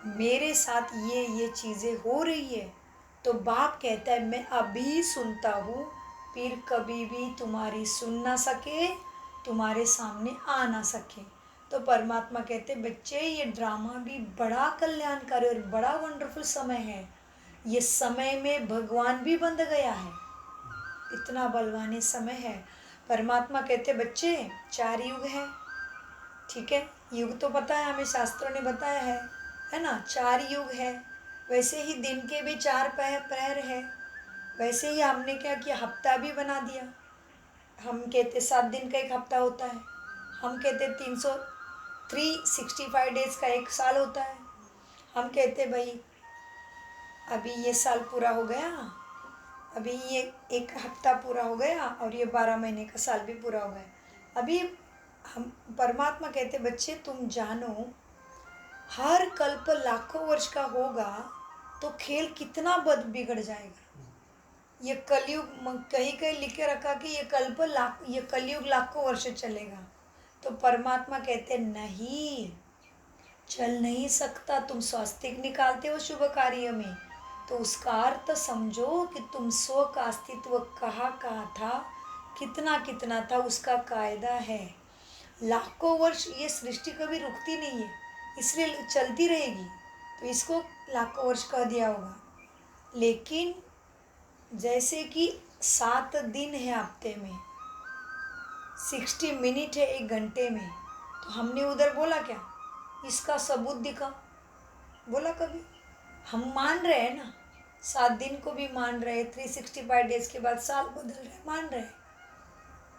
मेरे साथ ये चीज़ें हो रही है, तो बाप कहता है मैं अभी सुनता हूँ, फिर कभी भी तुम्हारी सुन ना सके, तुम्हारे सामने आ ना सके। तो परमात्मा कहते बच्चे ये ड्रामा भी बड़ा कल्याणकारी और बड़ा वंडरफुल समय है। ये समय में भगवान भी बंध गया है, इतना बलवानी समय है। परमात्मा कहते बच्चे 4 युग है, ठीक है, युग तो पता है हमें, शास्त्रों ने बताया है ना, 4 युग है। वैसे ही दिन के भी 4 प्रहर है। वैसे ही हमने क्या किया, हफ्ता भी बना दिया। हम कहते 7 दिन का एक हफ्ता होता है, हम कहते 365 डेज का एक साल होता है। हम कहते भाई अभी ये साल पूरा हो गया, अभी ये एक हफ्ता पूरा हो गया, और ये 12 महीने का साल भी पूरा हो गया। अभी हम परमात्मा कहते बच्चे तुम जानो, हर कल्प लाखों वर्ष का होगा तो खेल कितना बिगड़ जाएगा। ये कलयुग कहीं कहीं लिख के रखा कि ये कलयुग लाखों वर्ष चलेगा। तो परमात्मा कहते नहीं, चल नहीं सकता। तुम स्वास्तिक निकालते हो शुभ कार्य में, तो उसका अर्थ समझो कि तुम स्व का अस्तित्व कहाँ था, कितना कितना था, उसका कायदा है। लाखों वर्ष ये सृष्टि कभी रुकती नहीं है, इसलिए चलती रहेगी, तो इसको लाखों वर्ष कह दिया होगा। लेकिन जैसे कि 7 दिन है हफ्ते में, 60 मिनट है एक घंटे में, तो हमने उधर बोला क्या, इसका सबूत दिखा, बोला कभी? हम मान रहे हैं ना, 7 दिन को भी मान रहे, 365 डेज के बाद साल बदल रहे, मान रहे।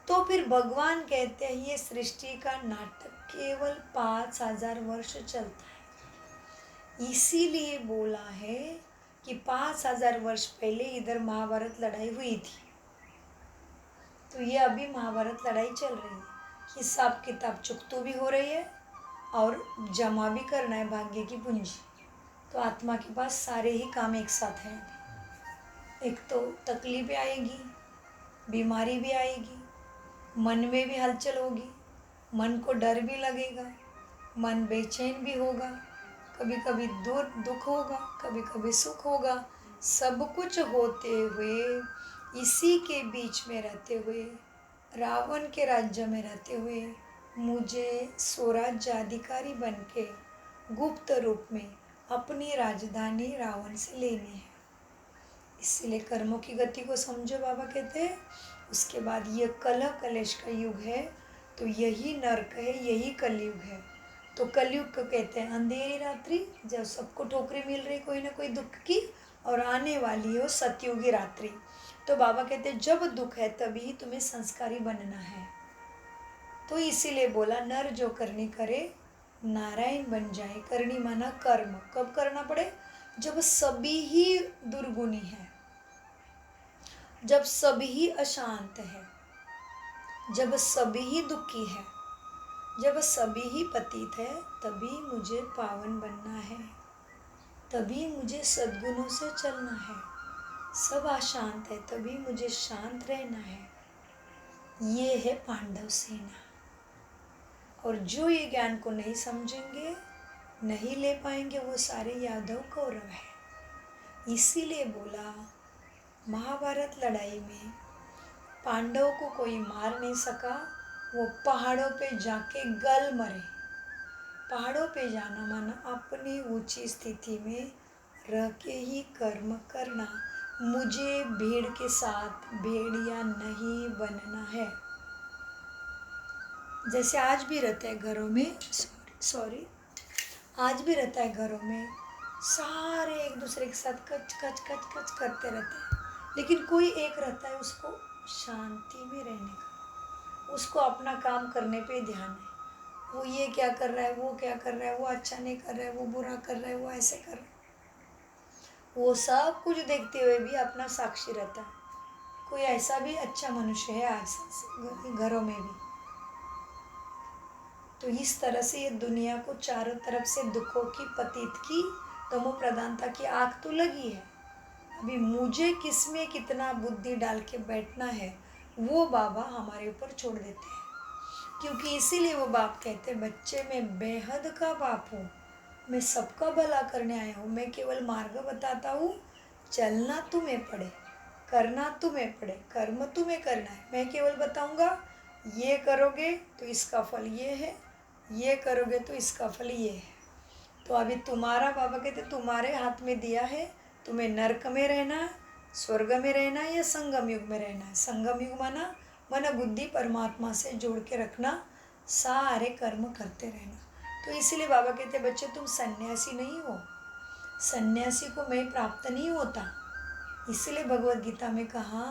तो फिर भगवान कहते हैं ये सृष्टि का नाटक केवल 5000 वर्ष चलता है। इसीलिए बोला है कि 5000 वर्ष पहले इधर महाभारत लड़ाई हुई थी, तो ये अभी महाभारत लड़ाई चल रही है। हिसाब किताब चुकतो भी हो रही है और जमा भी करना है भाग्य की पूंजी। तो आत्मा के पास सारे ही काम एक साथ हैं। एक तो तकलीफें आएगी, बीमारी भी आएगी, मन में भी हलचल होगी, मन को डर भी लगेगा, मन बेचैन भी होगा, कभी कभी दुख होगा, कभी कभी सुख होगा। सब कुछ होते हुए, इसी के बीच में रहते हुए, रावण के राज्य में रहते हुए, मुझे स्वराज्य अधिकारी बन के गुप्त रूप में अपनी राजधानी रावण से लेनी है। इसलिए कर्मों की गति को समझो, बाबा कहते हैं। उसके बाद ये कलह कलेश का युग है, तो यही नरक है, यही कलयुग है। तो कलयुग को कहते हैं अंधेरी रात्रि, जब सबको ठोकरें मिल रही कोई ना कोई दुख की, और आने वाली हो सतयुगी रात्रि। तो बाबा कहते हैं जब दुख है तभी तुम्हें संस्कारी बनना है। तो इसीलिए बोला नर जो करनी करे नारायण बन जाए। करनी माना कर्म। कब करना पड़े? जब सभी ही दुर्गुणी है, जब सभी ही अशांत है, जब सभी ही दुखी है, जब सभी ही पतित है, तभी मुझे पावन बनना है, तभी मुझे सद्गुणों से चलना है। सब अशांत है, तभी मुझे शांत रहना है। ये है पांडव सेना। और जो ये ज्ञान को नहीं समझेंगे, नहीं ले पाएंगे, वो सारे यादव कौरव है। इसीलिए बोला महाभारत लड़ाई में पांडवों को कोई मार नहीं सका, वो पहाड़ों पे जाके गल मरे। पहाड़ों पे जाना माना अपनी ऊंची स्थिति में रह के ही कर्म करना। मुझे भीड़ के साथ भेड़िया नहीं बनना है। जैसे आज भी रहता है घरों में, सॉरी आज भी रहता है घरों में, सारे एक दूसरे के साथ कच कच कच कच करते रहते हैं, लेकिन कोई एक रहता है उसको शांति में रहने का, उसको अपना काम करने पे ध्यान है। वो ये क्या कर रहा है, वो क्या कर रहा है, वो अच्छा नहीं कर रहा है, वो बुरा कर रहा है, वो ऐसे कर रहा है, वो सब कुछ देखते हुए भी अपना साक्षी रहता है। कोई ऐसा भी अच्छा मनुष्य है आज घरों में भी। तो इस तरह से ये दुनिया को चारों तरफ से दुखों की, पतित की, तमो प्रधानता की आग तो लगी है। अभी मुझे किस में कितना बुद्धि डाल के बैठना है वो बाबा हमारे ऊपर छोड़ देते हैं। क्योंकि इसीलिए वो बाप कहते हैं, बच्चे मैं बेहद का बाप हूँ, मैं सबका भला करने आया हूँ, मैं केवल मार्ग बताता हूँ। चलना तुम्हें पड़े, करना तुम्हें पड़े, कर्म तुम्हें करना है। मैं केवल बताऊँगा ये करोगे तो इसका फल ये है, ये करोगे तो इसका फल ये है। तो अभी तुम्हारा बाबा कहते तुम्हारे हाथ में दिया है, तुम्हें नरक में रहना, स्वर्ग में रहना या संगम युग में रहना है। संगम युग माना मन बुद्धि परमात्मा से जोड़ के रखना, सारे कर्म करते रहना। तो इसीलिए बाबा कहते बच्चे तुम सन्यासी नहीं हो, सन्यासी को मैं प्राप्त नहीं होता। इसलिए भगवत गीता में कहा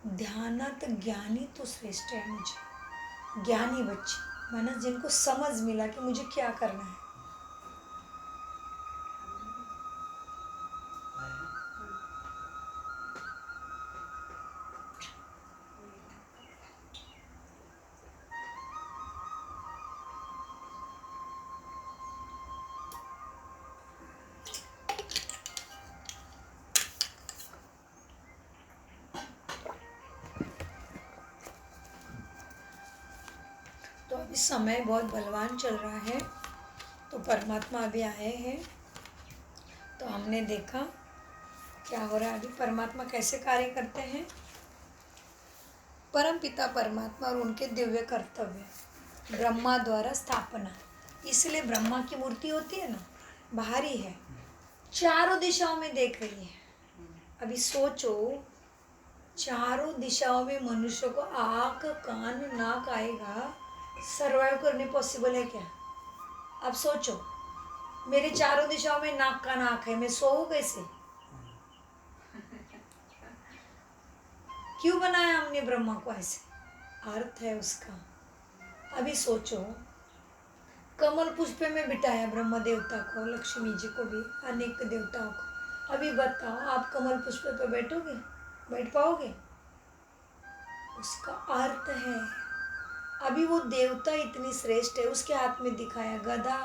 ध्यानत ज्ञानी तो श्रेष्ठ है। मुझे ज्ञानी बच्चे माना जिनको समझ मिला कि मुझे क्या करना है। तो अभी समय बहुत बलवान चल रहा है, तो परमात्मा अभी आए हैं। तो हमने देखा क्या हो रहा है, अभी परमात्मा कैसे कार्य करते हैं। परम पिता परमात्मा और उनके दिव्य कर्तव्य, ब्रह्मा द्वारा स्थापना। इसलिए ब्रह्मा की मूर्ति होती है ना, बाहरी है, चारों दिशाओं में देख रही है। अभी सोचो चारों दिशाओं में मनुष्य को आँख कान नाक आएगा, सर्वाइव करने पॉसिबल है क्या? अब सोचो मेरे चारों दिशाओं में नाक का नाक है, मैं सोऊं कैसे? क्यों बनाया हमने ब्रह्मा को ऐसे? अर्थ है उसका। अभी सोचो कमल पुष्प में बिठाया ब्रह्म देवता को, लक्ष्मी जी को भी, अनेक देवताओं को। अभी बताओ आप कमल पुष्प पे बैठोगे, बैठ पाओगे? उसका अर्थ है। अभी वो देवता इतनी श्रेष्ठ है, उसके हाथ में दिखाया गदा,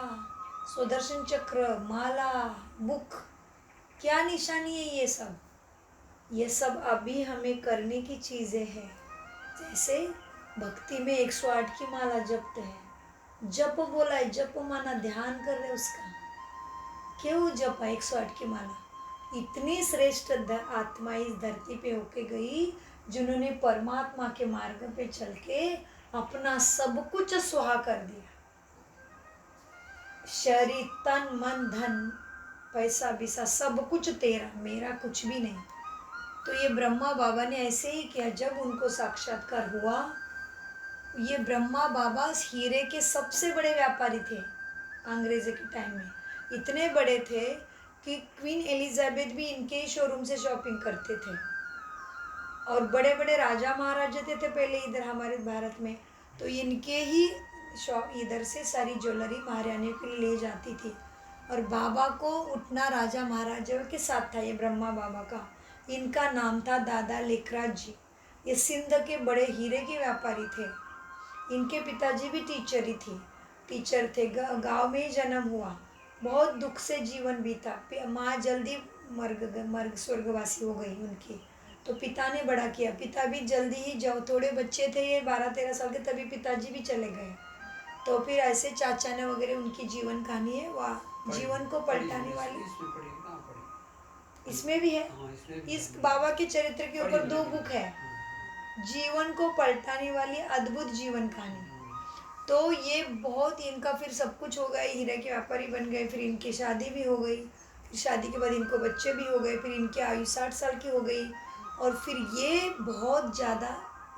सुदर्शन चक्र, माला, मुख, क्या निशानी है ये सब? ये सब अभी हमें करने की चीज़ें हैं। जैसे भक्ति में 108 की माला जपते हैं, जप बोला है, जप माना ध्यान कर रहे उसका। क्यों जपा 108 की माला? इतनी श्रेष्ठ आत्मा इस धरती पे होके गई जिन्होंने परमात्मा के मार्ग पे चल के अपना सब कुछ सुहा कर दिया। शरीर तन मन धन पैसा बिसा सब कुछ तेरा, मेरा कुछ भी नहीं। तो ये ब्रह्मा बाबा ने ऐसे ही किया। जब उनको साक्षात्कार हुआ, ये ब्रह्मा बाबा हीरे के सबसे बड़े व्यापारी थे अंग्रेज़ों के टाइम में। इतने बड़े थे कि क्वीन एलिजाबेथ भी इनके ही शोरूम से शॉपिंग करते थे। और बड़े बड़े राजा महाराजा थे पहले इधर हमारे भारत में, तो इनके ही शॉप इधर से सारी ज्वेलरी महारानियों के लिए ले जाती थी। और बाबा को उठना राजा महाराजाओं के साथ था ये ब्रह्मा बाबा का। इनका नाम था दादा लेखराज जी। ये सिंध के बड़े हीरे के व्यापारी थे। इनके पिताजी भी टीचर थे। गांव में ही जन्म हुआ, बहुत दुख से जीवन बीता। माँ जल्दी मर स्वर्गवासी हो गई उनकी, तो पिता ने बड़ा किया। पिता भी जल्दी ही जब थोड़े बच्चे थे ये 12-13 साल के, तभी पिताजी भी चले गए। तो फिर ऐसे चाचा ने वगैरह, उनकी जीवन कहानी है, वह जीवन को पलटाने वाली। इसमें भी है। इस बाबा के चरित्र के ऊपर 2 बुक है, जीवन को पलटाने वाली अद्भुत जीवन कहानी। तो ये बहुत इनका फिर सब कुछ हो गया, हीरे के व्यापारी बन गए, फिर इनकी शादी भी हो गई, फिर शादी के बाद इनको बच्चे भी हो गए, फिर इनकी आयु 60 साल की हो गई, और फिर ये बहुत ज़्यादा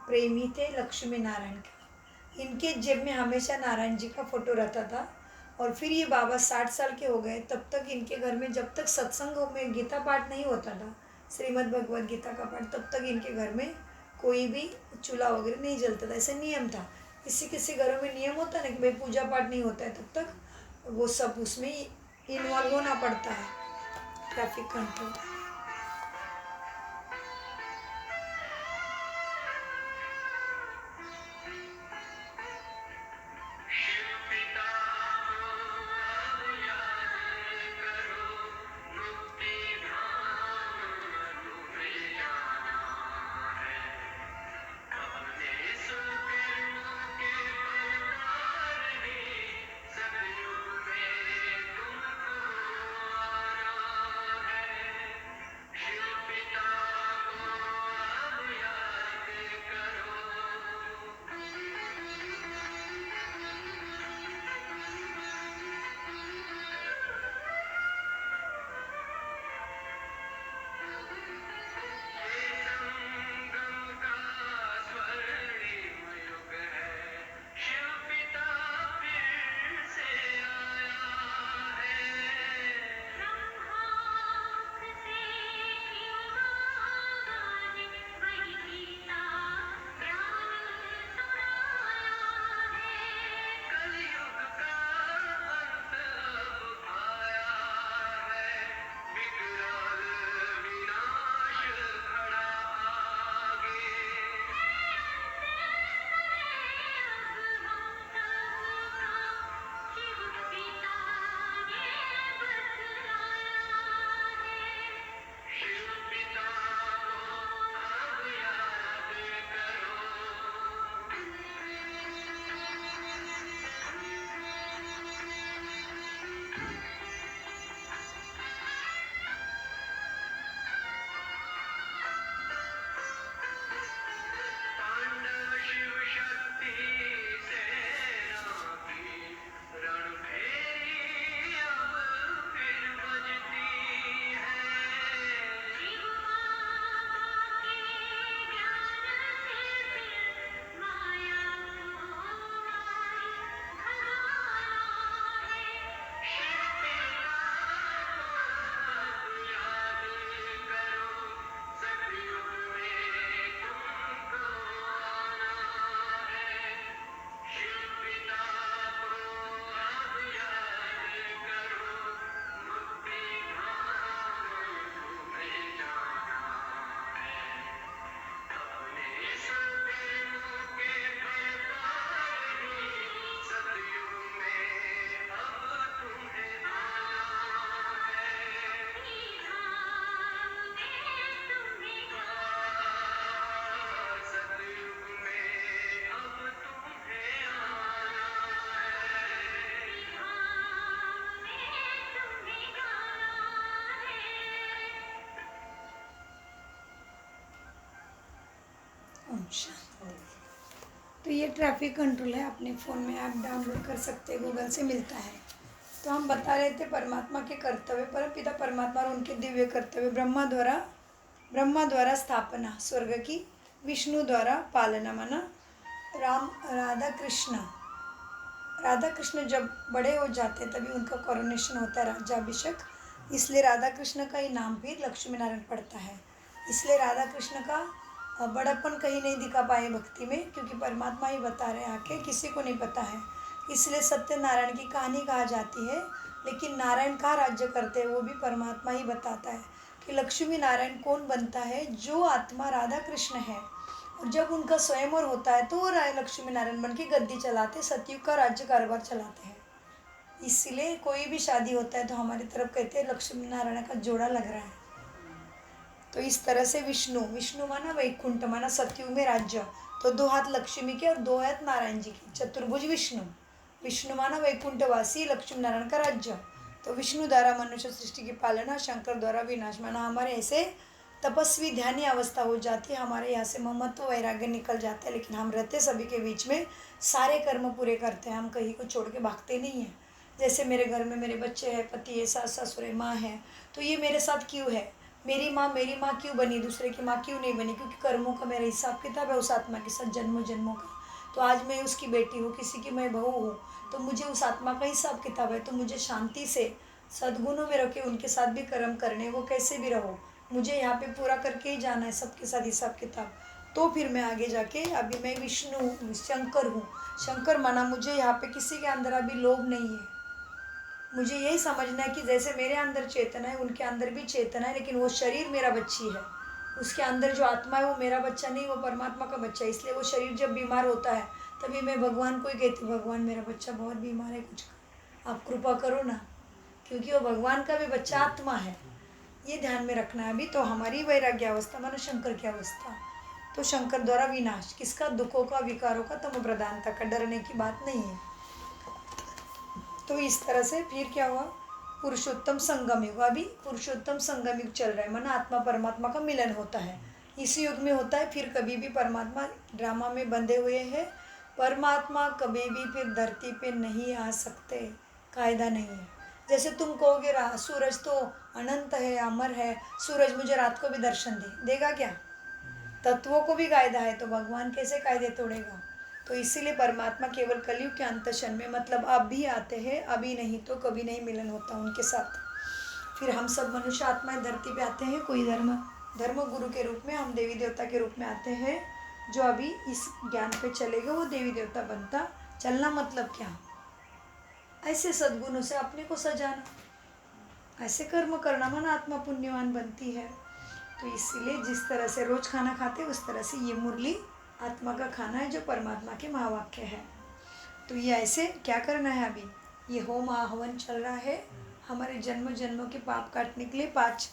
प्रेमी थे लक्ष्मी नारायण के। इनके जेब में हमेशा नारायण जी का फोटो रहता था। और फिर ये बाबा 60 साल के हो गए, तब तक इनके घर में जब तक सत्संग में गीता पाठ नहीं होता था, श्रीमद् भगवद गीता का पाठ, तब तक इनके घर में कोई भी चूल्हा वगैरह नहीं जलता था, ऐसा नियम था। किसी किसी घरों में नियम होता है ना कि भाई पूजा पाठ नहीं होता है, तब तक वो सब उसमें इन्वॉल्व होना पड़ता है, ट्रैफिक कंट्रोल। तो ये ट्रैफिक कंट्रोल है, अपने फ़ोन में ऐप डाउनलोड कर सकते हैं, गूगल से मिलता है। तो हम बता रहे थे परमात्मा के कर्तव्य, परमपिता परमात्मा और उनके दिव्य कर्तव्य। ब्रह्मा द्वारा स्थापना स्वर्ग की, विष्णु द्वारा पालना, माना राधा कृष्ण जब बड़े हो जाते हैं तभी उनका कोरोनेशन होता है, राज्याभिषेक। इसलिए राधा कृष्ण का ही नाम भी लक्ष्मी नारायण पड़ता है। इसलिए राधा कृष्ण का बड़प्पन कहीं नहीं दिखा पाए भक्ति में, क्योंकि परमात्मा ही बता रहे आके, किसी को नहीं पता है। इसलिए सत्यनारायण की कहानी कहा जाती है, लेकिन नारायण कहाँ राज्य करते हैं वो भी परमात्मा ही बताता है कि लक्ष्मी नारायण कौन बनता है, जो आत्मा राधा कृष्ण है। और जब उनका स्वयंवर होता है तो वो लक्ष्मी नारायण बन के गद्दी चलाते, सतयुग का राज्य कारोबार चलाते हैं। इसलिए कोई भी शादी होता है तो हमारी तरफ कहते हैं लक्ष्मी नारायण का जोड़ा लग रहा है। तो इस तरह से विष्णु माना वैकुंठ, माना सतयुग में राज्य, तो 2 हाथ लक्ष्मी के और 2 हाथ नारायण जी के, चतुर्भुज विष्णु माना वैकुंठवासी, लक्ष्मी नारायण का राज्य। तो विष्णु द्वारा मनुष्य सृष्टि की पालना, शंकर द्वारा विनाश। माना हमारे ऐसे तपस्वी ध्यानी अवस्था हो जाती है, हमारे यहाँ से ममत्व वैराग्य निकल जाता है, लेकिन हम रहते सभी के बीच में, सारे कर्म पूरे करते हैं, हम कहीं को छोड़ के भागते नहीं हैं। जैसे मेरे घर में मेरे बच्चे हैं, पति है, सास ससुर है, माँ है, तो ये मेरे साथ क्यों है? मेरी माँ क्यों बनी, दूसरे की माँ क्यों नहीं बनी? क्योंकि कर्मों का मेरा हिसाब किताब है उस आत्मा के साथ जन्मों जन्मों का। तो आज मैं उसकी बेटी हूँ, किसी की मैं बहू हूँ, तो मुझे उस आत्मा का हिसाब किताब है। तो मुझे शांति से सद्गुणों में रखे, उनके साथ भी कर्म करने, वो कैसे भी रहो, मुझे यहाँ पे पूरा करके ही जाना है सबके साथ हिसाब किताब। तो फिर मैं आगे जाके, अभी मैं विष्णु शंकर हूँ। शंकर माना मुझे यहाँ पे किसी के अंदर अभी लोभ नहीं है। मुझे यही समझना है कि जैसे मेरे अंदर चेतना है, उनके अंदर भी चेतना है, लेकिन वो शरीर मेरा बच्ची है, उसके अंदर जो आत्मा है वो मेरा बच्चा नहीं, वो परमात्मा का बच्चा है। इसलिए वो शरीर जब बीमार होता है, तभी मैं भगवान को ही कहती हूँ, भगवान मेरा बच्चा बहुत बीमार है, कुछ आप कृपा करो ना, क्योंकि वो भगवान का भी बच्चा आत्मा है। ये ध्यान में रखना है। अभी तो हमारी वैराग्य अवस्था मानो शंकर की अवस्था। तो शंकर द्वारा विनाश किसका? दुखों का, विकारों का, तमो प्रधानता का, डरने की बात नहीं है। तो इस तरह से फिर क्या हुआ? पुरुषोत्तम संगम युग। अभी पुरुषोत्तम संगम युग चल रहा है, माना आत्मा परमात्मा का मिलन होता है, इस युग में होता है। फिर कभी भी परमात्मा ड्रामा में बंधे हुए हैं, परमात्मा कभी भी फिर धरती पे नहीं आ सकते, कायदा नहीं है। जैसे तुम कहोगे सूरज तो अनंत है, अमर है, सूरज मुझे रात को भी दर्शन देगा क्या? तत्वों को भी कायदा है, तो भगवान कैसे कायदे तोड़ेगा? तो इसीलिए परमात्मा केवल कलयुग के अंतशन में, मतलब अब भी आते हैं, अभी नहीं तो कभी नहीं मिलन होता उनके साथ। फिर हम सब मनुष्य आत्माएं धरती पे आते हैं, कोई धर्म गुरु के रूप में, हम देवी देवता के रूप में आते हैं। जो अभी इस ज्ञान पे चलेगा वो देवी देवता बनता। चलना मतलब क्या? ऐसे सद्गुणों से अपने को सजाना, ऐसे कर्म करना, मन आत्मा पुण्यवान बनती है। तो इसीलिए जिस तरह से रोज खाना खाते उस तरह से ये मुरली आत्मा का खाना है, जो परमात्मा के महावाक्य है। तो ये ऐसे क्या करना है? अभी ये होम हवन चल रहा है, हमारे जन्म जन्मों के पाप काटने के लिए 5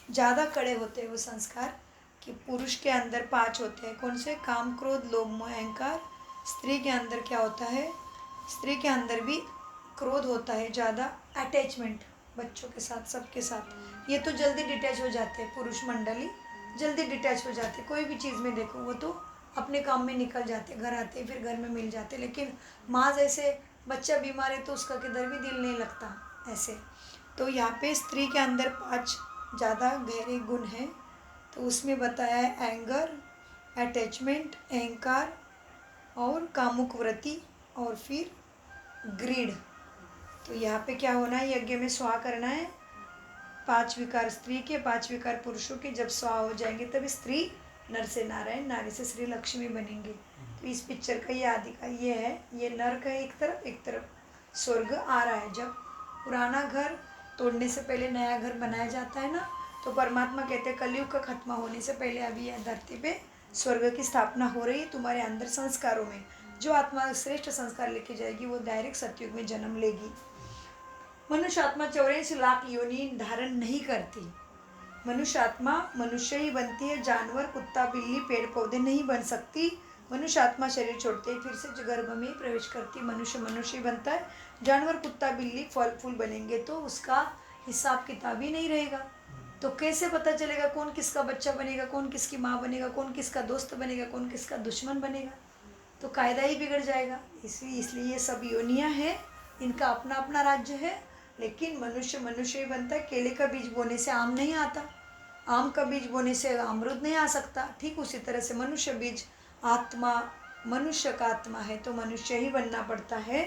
ज़्यादा कड़े होते हैं वो संस्कार, कि पुरुष के अंदर 5 होते हैं। कौन से? काम, क्रोध, लोभ, मोह, अहंकार। स्त्री के अंदर क्या होता है? स्त्री के अंदर भी क्रोध होता है, ज़्यादा अटैचमेंट बच्चों के साथ, सबके साथ। ये तो जल्दी डिटैच हो जाते हैं, पुरुष मंडली जल्दी डिटैच हो जाते हैं। कोई भी चीज़ में देखो, वो तो अपने काम में निकल जाते, घर आते फिर घर में मिल जाते। लेकिन माँ जैसे बच्चा बीमार है तो उसका किधर भी दिल नहीं लगता ऐसे। तो यहाँ पे स्त्री के अंदर 5 ज़्यादा गहरे गुण हैं। तो उसमें बताया है एंगर, अटैचमेंट, अहंकार और कामुक वृत्ति, और फिर ग्रीड। तो यहाँ पे क्या होना है? यज्ञ में स्वाहा करना है। 5 विकार स्त्री के, 5 विकार पुरुषों के जब स्वाहा हो जाएंगे तब स्त्री नर से नारायण, नारी से श्री लक्ष्मी बनेंगे। तो इस पिक्चर का ये आदि का ये है, ये नरक है एक तरफ स्वर्ग आ रहा है। जब पुराना घर तोड़ने से पहले नया घर बनाया जाता है ना, तो परमात्मा कहते हैं कलयुग का खत्म होने से पहले अभी यह धरती पे स्वर्ग की स्थापना हो रही है। तुम्हारे अंदर संस्कारों में जो आत्मा श्रेष्ठ संस्कार लेके जाएगी वो डायरेक्ट सतयुग में जन्म लेगी। मनुष्य आत्मा 84 लाख योनि धारण नहीं करती। मनुष्य आत्मा मनुष्य ही बनती है, जानवर, कुत्ता, बिल्ली, पेड़ पौधे नहीं बन सकती। मनुष्य आत्मा शरीर छोड़ते ही फिर से गर्भ में प्रवेश करती। मनुष्य मनुष्य ही बनता है, जानवर, कुत्ता, बिल्ली फल फूल बनेंगे तो उसका हिसाब किताब ही नहीं रहेगा। तो कैसे पता चलेगा कौन किसका बच्चा बनेगा, कौन किसकी माँ बनेगा, कौन किसका दोस्त बनेगा, कौन किसका दुश्मन बनेगा? तो कायदा ही बिगड़ जाएगा। इसलिए ये सब योनियाँ हैं, इनका अपना अपना राज्य है। लेकिन मनुष्य मनुष्य ही बनता है। केले का बीज बोने से आम नहीं आता, आम का बीज बोने से अमरूद नहीं आ सकता। ठीक उसी तरह से मनुष्य बीज आत्मा, मनुष्य का आत्मा है तो मनुष्य ही बनना पड़ता है।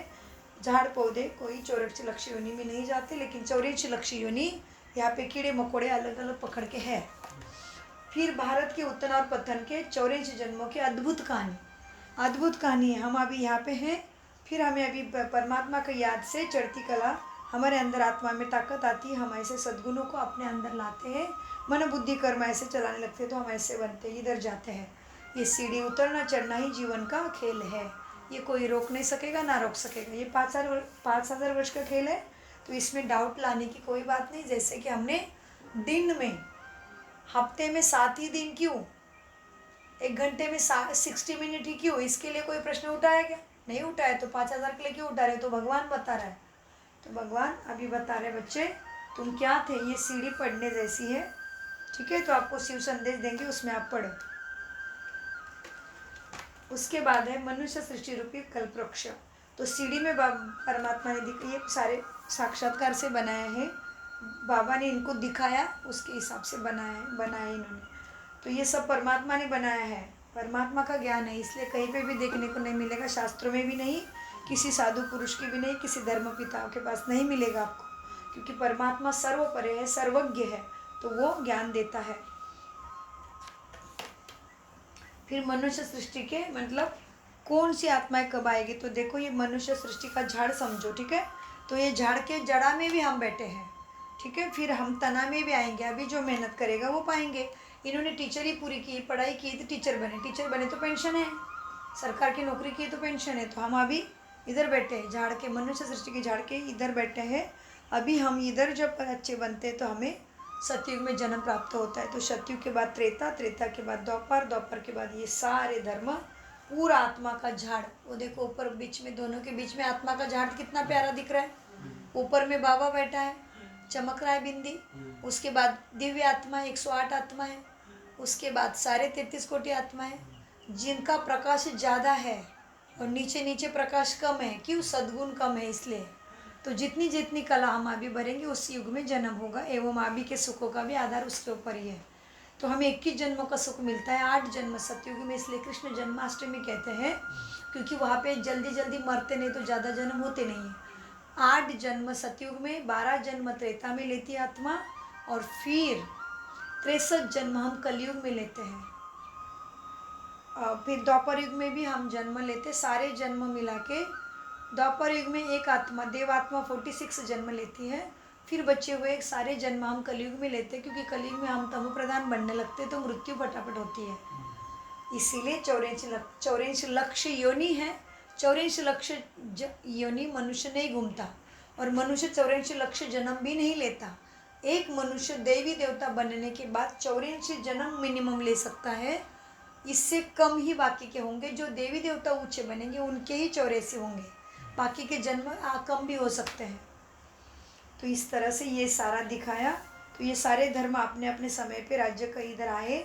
झाड़ पौधे कोई 84 लक्ष्य योनि में नहीं जाते, लेकिन 84 लक्ष्य योनि यहाँ पे कीड़े मकोड़े अलग अलग पकड़ के है। फिर भारत के उत्थान और पतन के 84 जन्मों की अद्भुत कहानी है। हम अभी यहाँ पे हैं। फिर हमें अभी परमात्मा की याद से चढ़ती कला, हमारे अंदर आत्मा में ताकत आती है। हम ऐसे सद्गुणों को अपने अंदर लाते हैं, मन बुद्धि कर्म ऐसे चलाने लगते हैं तो हम ऐसे बनते हैं, इधर जाते हैं। ये सीढ़ी उतरना चढ़ना ही जीवन का खेल है, ये कोई रोक नहीं सकेगा ना रोक सकेगा। ये 5,000 वर्ष का खेल है, तो इसमें डाउट लाने की कोई बात नहीं। जैसे कि हमने दिन में, हफ्ते में 7 ही दिन क्यों, 1 घंटे में 60 मिनट ही क्यों, इसके लिए कोई प्रश्न उठाया क्या? नहीं उठाया। तो 5,000 के लिए क्यों उठा रहे? तो भगवान बता रहा है तो भगवान अभी बता रहे बच्चे तुम क्या थे, ये सीढ़ी पढ़ने जैसी है, ठीक है। तो आपको शिव संदेश देंगे, उसमें आप पढ़ो। उसके बाद है मनुष्य सृष्टि रूपी कल्पवृक्ष। तो सीढ़ी में परमात्मा ने ये सारे साक्षात्कार से बनाया है, बाबा ने इनको दिखाया, उसके हिसाब से बनाया इन्होंने। तो ये सब परमात्मा ने बनाया है, परमात्मा का ज्ञान है, इसलिए कहीं पे भी देखने को नहीं मिलेगा, शास्त्रों में भी नहीं, किसी साधु पुरुष की भी नहीं, किसी धर्म पिताओं के पास नहीं मिलेगा आपको, क्योंकि परमात्मा सर्वपरे है, सर्वज्ञ है, तो वो ज्ञान देता है। फिर मनुष्य सृष्टि के मतलब कौन सी आत्माएं कब आएगी, तो देखो ये मनुष्य सृष्टि का झाड़ समझो, ठीक है। तो ये झाड़ के जड़ा में भी हम बैठे हैं, ठीक है। फिर हम तना में भी आएंगे, अभी जो मेहनत करेगा वो पाएंगे। इन्होंने टीचर ही पूरी की, पढ़ाई की तो टीचर बने तो पेंशन है, सरकार की नौकरी की तो पेंशन है। तो हम अभी इधर बैठे हैं, झाड़ के, मनुष्य सृष्टि के झाड़ के इधर बैठे हैं। अभी हम इधर जब अच्छे बनते हैं तो हमें सतयुग में जन्म प्राप्त होता है। तो सतयुग के बाद त्रेता, त्रेता के बाद द्वापर, द्वापर के बाद ये सारे धर्म, पूरा आत्मा का झाड़। वो देखो ऊपर बीच में, दोनों के बीच में आत्मा का झाड़ कितना प्यारा दिख रहा है। ऊपर में बाबा बैठा है, चमक रहा है बिंदी। उसके बाद दिव्य आत्मा 108 आत्मा है। उसके बाद सारे 33 कोटि आत्मा है, जिनका प्रकाश ज़्यादा है और नीचे नीचे प्रकाश कम है। क्यों? सद्गुण कम है इसलिए। तो जितनी जितनी कला हम अभी भरेंगे उस युग में जन्म होगा, एवं अभी के सुखों का भी आधार उसके ऊपर ही है। तो हमें 21 जन्मों का सुख मिलता है, 8 जन्म सतयुग में, इसलिए कृष्ण जन्माष्टमी कहते हैं, क्योंकि वहाँ पे जल्दी जल्दी मरते नहीं, तो ज़्यादा जन्म होते नहीं हैं। 8 जन्म सतयुग में, 12 जन्म त्रेता में लेती है आत्मा, और फिर 63 जन्म हम कलयुग में लेते हैं। फिर द्वापर युग में भी हम जन्म लेते, सारे जन्म मिला के द्वापर युग में एक आत्मा, देवात्मा 46 जन्म लेती है। फिर बचे हुए सारे जन्म हम कलयुग में लेते हैं, क्योंकि कलयुग में हम तमो प्रधान बनने लगते तो मृत्यु फटाफट होती है। इसीलिए 84 लक्ष योनि है, 84 लक्ष योनि मनुष्य नहीं घूमता, और मनुष्य 84 लक्ष जन्म भी नहीं लेता। एक मनुष्य देवी देवता बनने के बाद 84 जन्म मिनिमम ले सकता है, इससे कम ही बाकी के होंगे। जो देवी देवता ऊंचे बनेंगे उनके ही 84 होंगे, बाकी के जन्म कम भी हो सकते हैं। तो इस तरह से ये सारा दिखाया। तो ये सारे धर्म अपने अपने समय पे राज्य कर इधर आए,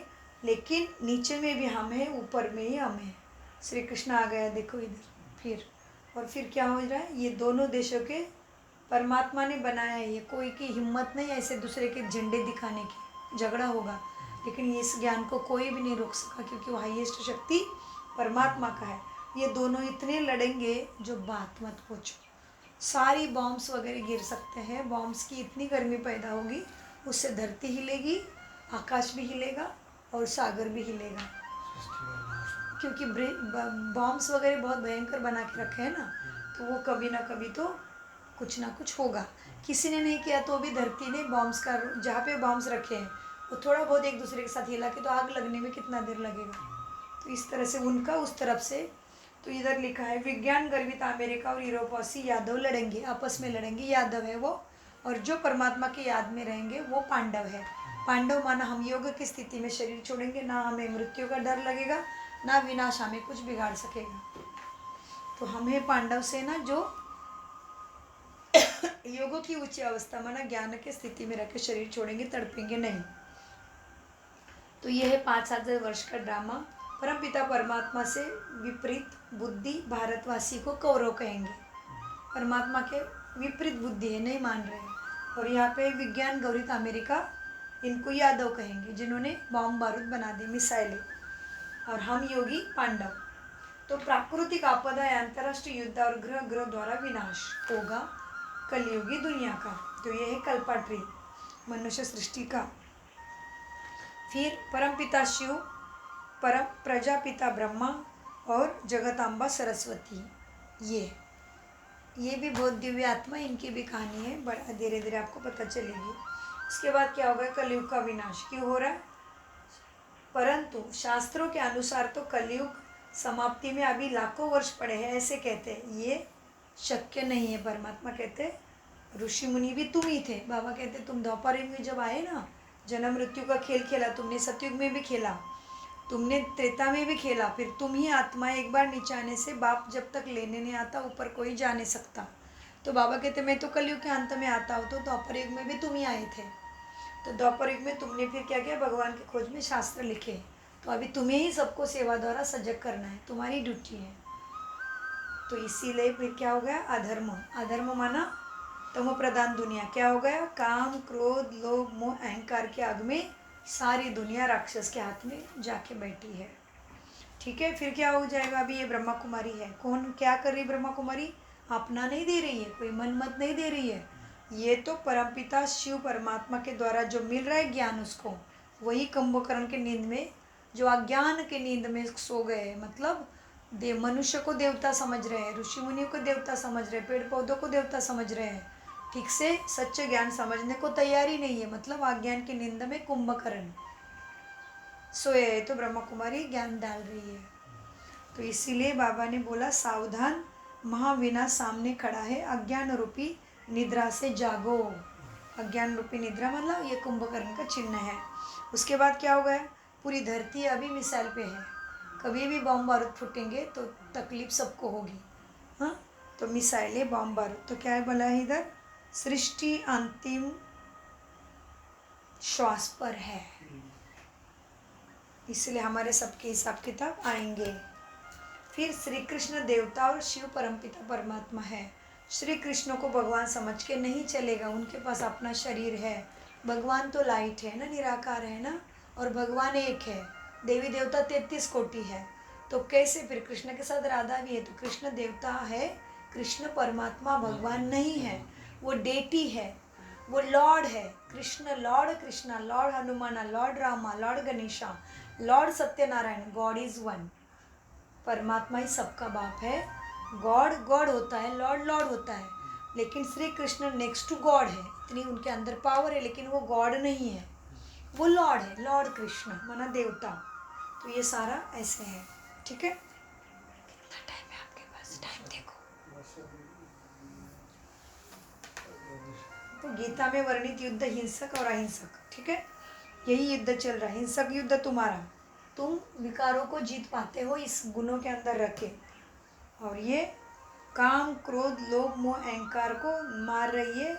लेकिन नीचे में भी हम हैं, ऊपर में ही हम हैं। श्री कृष्ण आ गया देखो इधर फिर। और फिर क्या हो रहा है, ये दोनों देशों के परमात्मा ने बनाया है। ये कोई की हिम्मत नहीं ऐसे दूसरे के झंडे दिखाने की, झगड़ा होगा, लेकिन इस ज्ञान को कोई भी नहीं रोक सका, क्योंकि वो हाईएस्ट शक्ति परमात्मा का है। ये दोनों इतने लड़ेंगे जो बात मत पूछो, सारी बॉम्ब्स वगैरह गिर सकते हैं। बॉम्ब्स की इतनी गर्मी पैदा होगी, उससे धरती हिलेगी, आकाश भी हिलेगा और सागर भी हिलेगा, क्योंकि बॉम्ब्स वगैरह बहुत भयंकर बना के रखे हैं ना, तो वो कभी ना कभी तो कुछ ना कुछ होगा। किसी ने नहीं किया तो भी धरती ने बॉम्ब्स का, जहाँ पे बॉम्ब्स रखे हैं वो थोड़ा बहुत एक दूसरे के साथ हिला के, तो आग लगने में कितना देर लगेगा। तो इस तरह से उनका उस तरफ से। तो इधर लिखा है विज्ञान गर्वित अमेरिका और यूरोपवासी यादव लड़ेंगे, आपस में लड़ेंगे। यादव है वो, और जो परमात्मा के याद में रहेंगे वो पांडव है। पांडव माना हम योग की स्थिति में शरीर छोड़ेंगे, ना हमें मृत्यु का डर लगेगा, ना विनाश हमें कुछ बिगाड़ सकेगा। तो हमें पांडव सेना जो योगों की ऊंची अवस्था माना ज्ञान के स्थिति में रखे शरीर छोड़ेंगे, तड़पेंगे नहीं। तो यह है 5000 वर्ष का ड्रामा। परमपिता परमात्मा से विपरीत बुद्धि भारतवासी को कौरव कहेंगे। परमात्मा के विपरीत बुद्धि है, नहीं मान रहे हैं। और यहाँ पे विज्ञान गौरित अमेरिका, इनको यादव कहेंगे, जिन्होंने बॉम्ब बारूद बना दी, मिसाइलें। और हम योगी पांडव। तो प्राकृतिक आपदा या अंतर्राष्ट्रीय युद्ध और ग्रह ग्रह द्वारा विनाश होगा कलयुगी दुनिया का। तो यह है कल्पाट्री मनुष्य सृष्टि का। फिर परमपिता शिव, परम प्रजापिता ब्रह्मा और जगतांबा सरस्वती, ये भी बहुत दिव्य आत्मा, इनकी भी कहानी है, बड़ा धीरे धीरे आपको पता चलेगी। उसके बाद क्या होगा, कलयुग का विनाश क्यों हो रहा है, परंतु शास्त्रों के अनुसार तो कलयुग समाप्ति में अभी लाखों वर्ष पड़े हैं, ऐसे कहते हैं। ये शक्य नहीं है। परमात्मा कहते ऋषि मुनि भी तुम ही थे। बाबा कहते तुम द्वापर युग में जब आए ना, जन्म मृत्यु का खेल खेला तुमने, सतयुग में भी खेला, तुमने त्रेता में भी खेला, फिर तुम ही आत्मा। एक बार नीचे आने से बाप जब तक लेने नहीं आता ऊपर कोई जा नहीं सकता। तो बाबा कहते मैं तो कलयुग के अंत में आता हूँ, तो द्वापर युग में भी तुम ही आए थे। तो द्वापर युग में तुमने फिर क्या किया, भगवान की खोज में शास्त्र लिखे। तो अभी तुम्हें ही सबको सेवा द्वारा सजग करना है, तुम्हारी ड्यूटी है। तो इसीलिए फिर क्या हो गया, अधर्म। अधर्म माना तमो प्रधान दुनिया। क्या हो गया, काम क्रोध लोभ मोह अहंकार के आग में सारी दुनिया राक्षस के हाथ में जाके बैठी है। ठीक है, फिर क्या हो जाएगा, अभी ये ब्रह्मा कुमारी है, कौन क्या कर रही ब्रह्मा कुमारी, अपना नहीं दे रही है, कोई मन मत नहीं दे रही है। ये तो परमपिता शिव परमात्मा के द्वारा जो मिल रहा है ज्ञान, उसको वही कुंभकर्ण के नींद में, जो अज्ञान के नींद में सो गए, मतलब देव मनुष्य को देवता समझ रहे हैं, ऋषि मुनियों को देवता समझ रहे हैं, पेड़ पौधों को देवता समझ रहे हैं, ठीक से सच्चे ज्ञान समझने को तैयारी नहीं है, मतलब अज्ञान की नींद में कुंभकर्ण सोए है, तो ब्रह्मा कुमारी ज्ञान डाल रही है। तो इसीलिए बाबा ने बोला सावधान, महाविनाश सामने खड़ा है, अज्ञान रूपी निद्रा से जागो। अज्ञान रूपी निद्रा मतलब ये कुंभकर्ण का चिन्ह है। उसके बाद क्या हो गया, पूरी धरती अभी मिसाइल पे है, कभी भी बम बारूद फूटेंगे तो तकलीफ सबको होगी। हाँ, तो मिसाइलें बम बारूद, तो क्या बोला है इधर, सृष्टि अंतिम श्वास पर है, इसलिए हमारे सबके हिसाब किताब आएंगे। फिर श्री कृष्ण देवता और शिव परमपिता परमात्मा है। श्री कृष्ण को भगवान समझ के नहीं चलेगा, उनके पास अपना शरीर है। भगवान तो लाइट है ना, निराकार है ना, और भगवान एक है, देवी देवता 33 कोटि है। तो कैसे फिर कृष्ण के साथ राधा भी है, तो कृष्ण देवता है, कृष्ण परमात्मा भगवान नहीं है, वो डेटी है, वो लॉर्ड है। Krishna lord, Krishna lord Hanuman, lord Rama, lord Ganesha, lord Satyanarayan, god is one. परमात्मा ही सबका बाप है। गॉड गॉड होता है, लॉर्ड लॉर्ड होता है, लेकिन Shri Krishna next to god है, इतनी उनके अंदर पावर है, लेकिन वो गॉड नहीं है, वो लॉर्ड है, लॉर्ड कृष्ण माना देवता। तो ये सारा ऐसे है। ठीक है, कितना टाइम है आपके पास, टाइम देखो। तो गीता में वर्णित युद्ध हिंसक और अहिंसक, ठीक है, यही युद्ध चल रहा है। हिंसक युद्ध तुम्हारा, तुम विकारों को जीत पाते हो इस गुणों के अंदर रखे, और ये काम क्रोध लोभ मोह अहंकार को मार रही है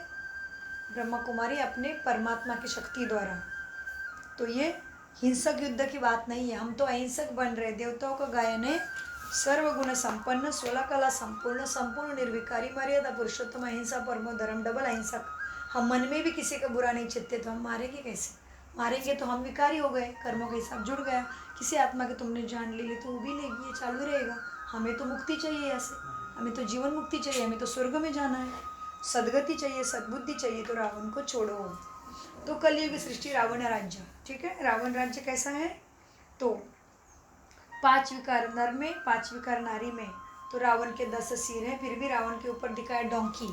ब्रह्मा कुमारी अपने परमात्मा की शक्ति द्वारा। तो ये हिंसक युद्ध की बात नहीं है, हम तो अहिंसक बन रहे। देवताओं का गायन है, सर्वगुण संपन्न 16 कला संपूर्ण संपूर्ण निर्विकारी मर्यादा पुरुषोत्तम अहिंसा परमो धर्म डबल अहिंसक। हम मन में भी किसी का बुरा नहीं चाहते, तो हम मारेंगे कैसे, मारेंगे तो हम विकारी हो गए, कर्मों का हिसाब जुड़ गया। किसी आत्मा के तुमने जान ली तो वो भी लेगी, ये चालू रहेगा। हमें तो मुक्ति चाहिए, ऐसे हमें तो जीवन मुक्ति चाहिए, हमें तो स्वर्ग में जाना है, सदगति चाहिए, सद्बुद्धि चाहिए, तो रावण को छोड़ो। तो कलयुग सृष्टि रावण राज्य, ठीक है, रावण राज्य कैसा है, तो 5 विकार नर में 5 विकार नारी में, तो रावण के 10 सिर हैं, फिर भी रावण के ऊपर दिखाया डोंकी।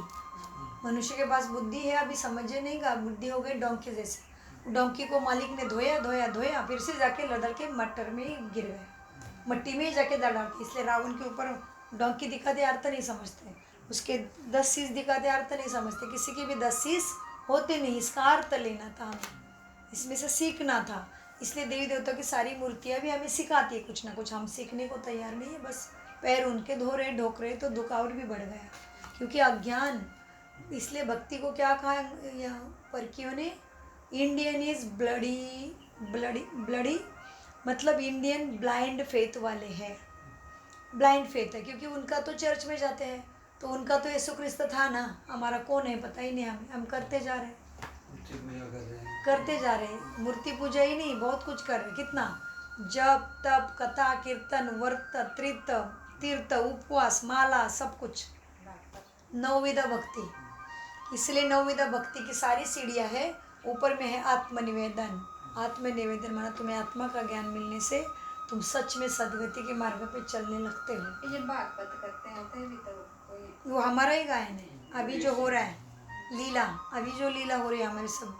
मनुष्य के पास बुद्धि है, अभी समझे नहीं गा, बुद्धि हो गई डोंकी जैसे। डोंकी को मालिक ने धोया धोया धोया, फिर से जाके लदड़ के मटर में ही गिर गए, मट्टी में ही जाके दड़ाते। इसलिए रावण के ऊपर डोंकी दिखाते अर्थ नहीं समझते, उसके 10 शीश दिखाते अर्थ नहीं समझते, किसी के भी 10 शीश होते नहीं, इसका अर्थ लेना था हमें, इसमें से सीखना था। इसलिए देवी देवता की सारी मूर्तियाँ भी हमें सिखाती है कुछ ना कुछ, हम सीखने को तैयार नहीं है, बस पैर उनके धो रहे ढोक रहे, तो दुख और भी बढ़ गया, क्योंकि अज्ञान। इसलिए भक्ति को क्या कहा यहाँ परकियों ने, Indian is bloody bloody bloody, मतलब इंडियन ब्लाइंड फेथ वाले हैं। ब्लाइंड फेथ है क्योंकि उनका तो चर्च में जाते हैं, तो उनका तो यीशु क्रिस्त था ना, हमारा कौन है पता ही नहीं, हम करते जा रहे हैं, करते जा रहे हैं, मूर्ति पूजा ही नहीं, बहुत कुछ कर रहे, कितना जप तप कथा कीर्तन व्रत त्रित तीर्थ उपवास माला सब कुछ, नवविधा भक्ति। इसलिए नवविधा भक्ति की सारी सीढ़ियाँ है, ऊपर में है आत्मनिवेदन। आत्मनिवेदन माना तुम्हें आत्मा का ज्ञान मिलने से तुम सच में सदगति के मार्ग पे चलने लगते हो। ये भागवत करते हैं भी तो कोई, वो हमारा ही गायन है, अभी जो हो रहा है लीला, अभी जो लीला हो रही है हमारे सब,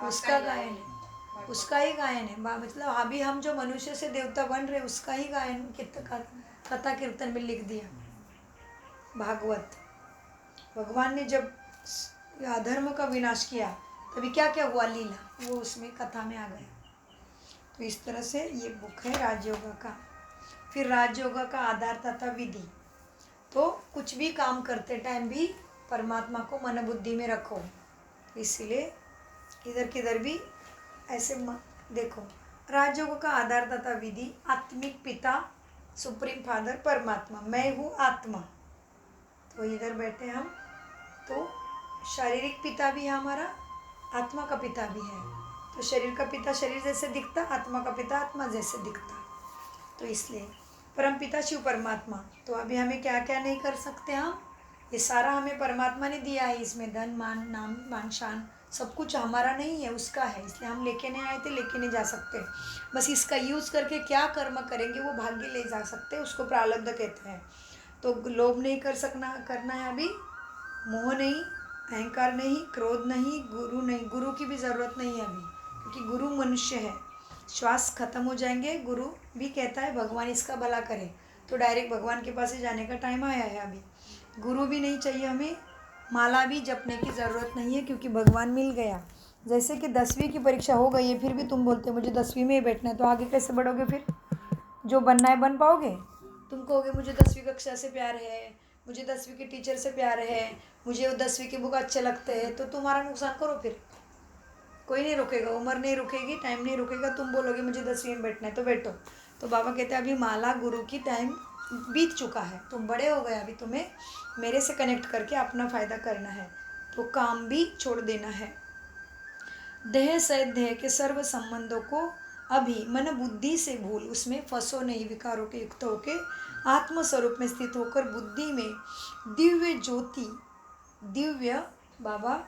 उसका गायन है, उसका ही गायन है। मतलब अभी हम जो मनुष्य से देवता बन रहे उसका ही गायन कथा कीर्तन में लिख दिया। भागवत, भगवान ने जब अधर्म का विनाश किया तभी क्या क्या हुआ लीला, वो उसमें कथा में आ गया। तो इस तरह से ये बुक है राजयोगा का। फिर राजयोगा का आधार तथा विधि, तो कुछ भी काम करते टाइम भी परमात्मा को मन बुद्धि में रखो। इसलिए इधर किधर भी ऐसे देखो, राजयोग का आधार तथा विधि आत्मिक पिता सुप्रीम फादर परमात्मा, मैं हूँ आत्मा। तो इधर बैठे हम, तो शारीरिक पिता भी है हमारा, आत्मा का पिता भी है। तो शरीर का पिता शरीर जैसे दिखता, आत्मा का पिता आत्मा जैसे दिखता। तो इसलिए परम पिता शिव परमात्मा। तो अभी हमें क्या क्या नहीं कर सकते हम, ये सारा हमें परमात्मा ने दिया है। इसमें धन मान नाम मान शान सब कुछ हमारा नहीं है, उसका है। इसलिए हम लेके नहीं आए थे, लेके नहीं जा सकते। बस इसका यूज़ करके क्या कर्म करेंगे वो भाग्य ले जा सकते, उसको प्रारब्ध कहते हैं। तो लोभ नहीं करना है अभी, मोह नहीं, अहंकार नहीं, क्रोध नहीं, गुरु नहीं। गुरु की भी ज़रूरत नहीं है अभी, क्योंकि गुरु मनुष्य है। श्वास खत्म हो जाएंगे, गुरु भी कहता है भगवान इसका भला करे, तो डायरेक्ट भगवान के पास ही जाने का टाइम आया है अभी। गुरु भी नहीं चाहिए हमें, माला भी जपने की ज़रूरत नहीं है, क्योंकि भगवान मिल गया। जैसे कि 10वीं की परीक्षा हो गई है, फिर भी तुम बोलते मुझे 10वीं में ही बैठना है, तो आगे कैसे बढ़ोगे फिर? जो बनना है बन पाओगे? तुम कहोगे मुझे 10वीं कक्षा से प्यार है, मुझे 10वीं के टीचर से प्यार है, मुझे वो 10वीं की बुक अच्छे लगते हैं, तो तुम्हारा नुकसान करो फिर। कोई नहीं रुकेगा, उम्र नहीं रुकेगी, टाइम नहीं रुकेगा। तुम बोलोगे मुझे 10वीं में बैठना है, तो बैठो। तो बाबा कहते हैं अभी माला गुरु की टाइम बीत चुका है, तुम बड़े हो गए, अभी तुम्हें मेरे से कनेक्ट करके अपना फ़ायदा करना है, तो काम भी छोड़ देना है। देह सहित देह के सर्व संबंधों को अभी मन बुद्धि से भूल, उसमें फंसो नहीं, विकारों के युक्त होके आत्म स्वरूप में स्थित होकर बुद्धि में दिव्य ज्योति, दिव्य बाबा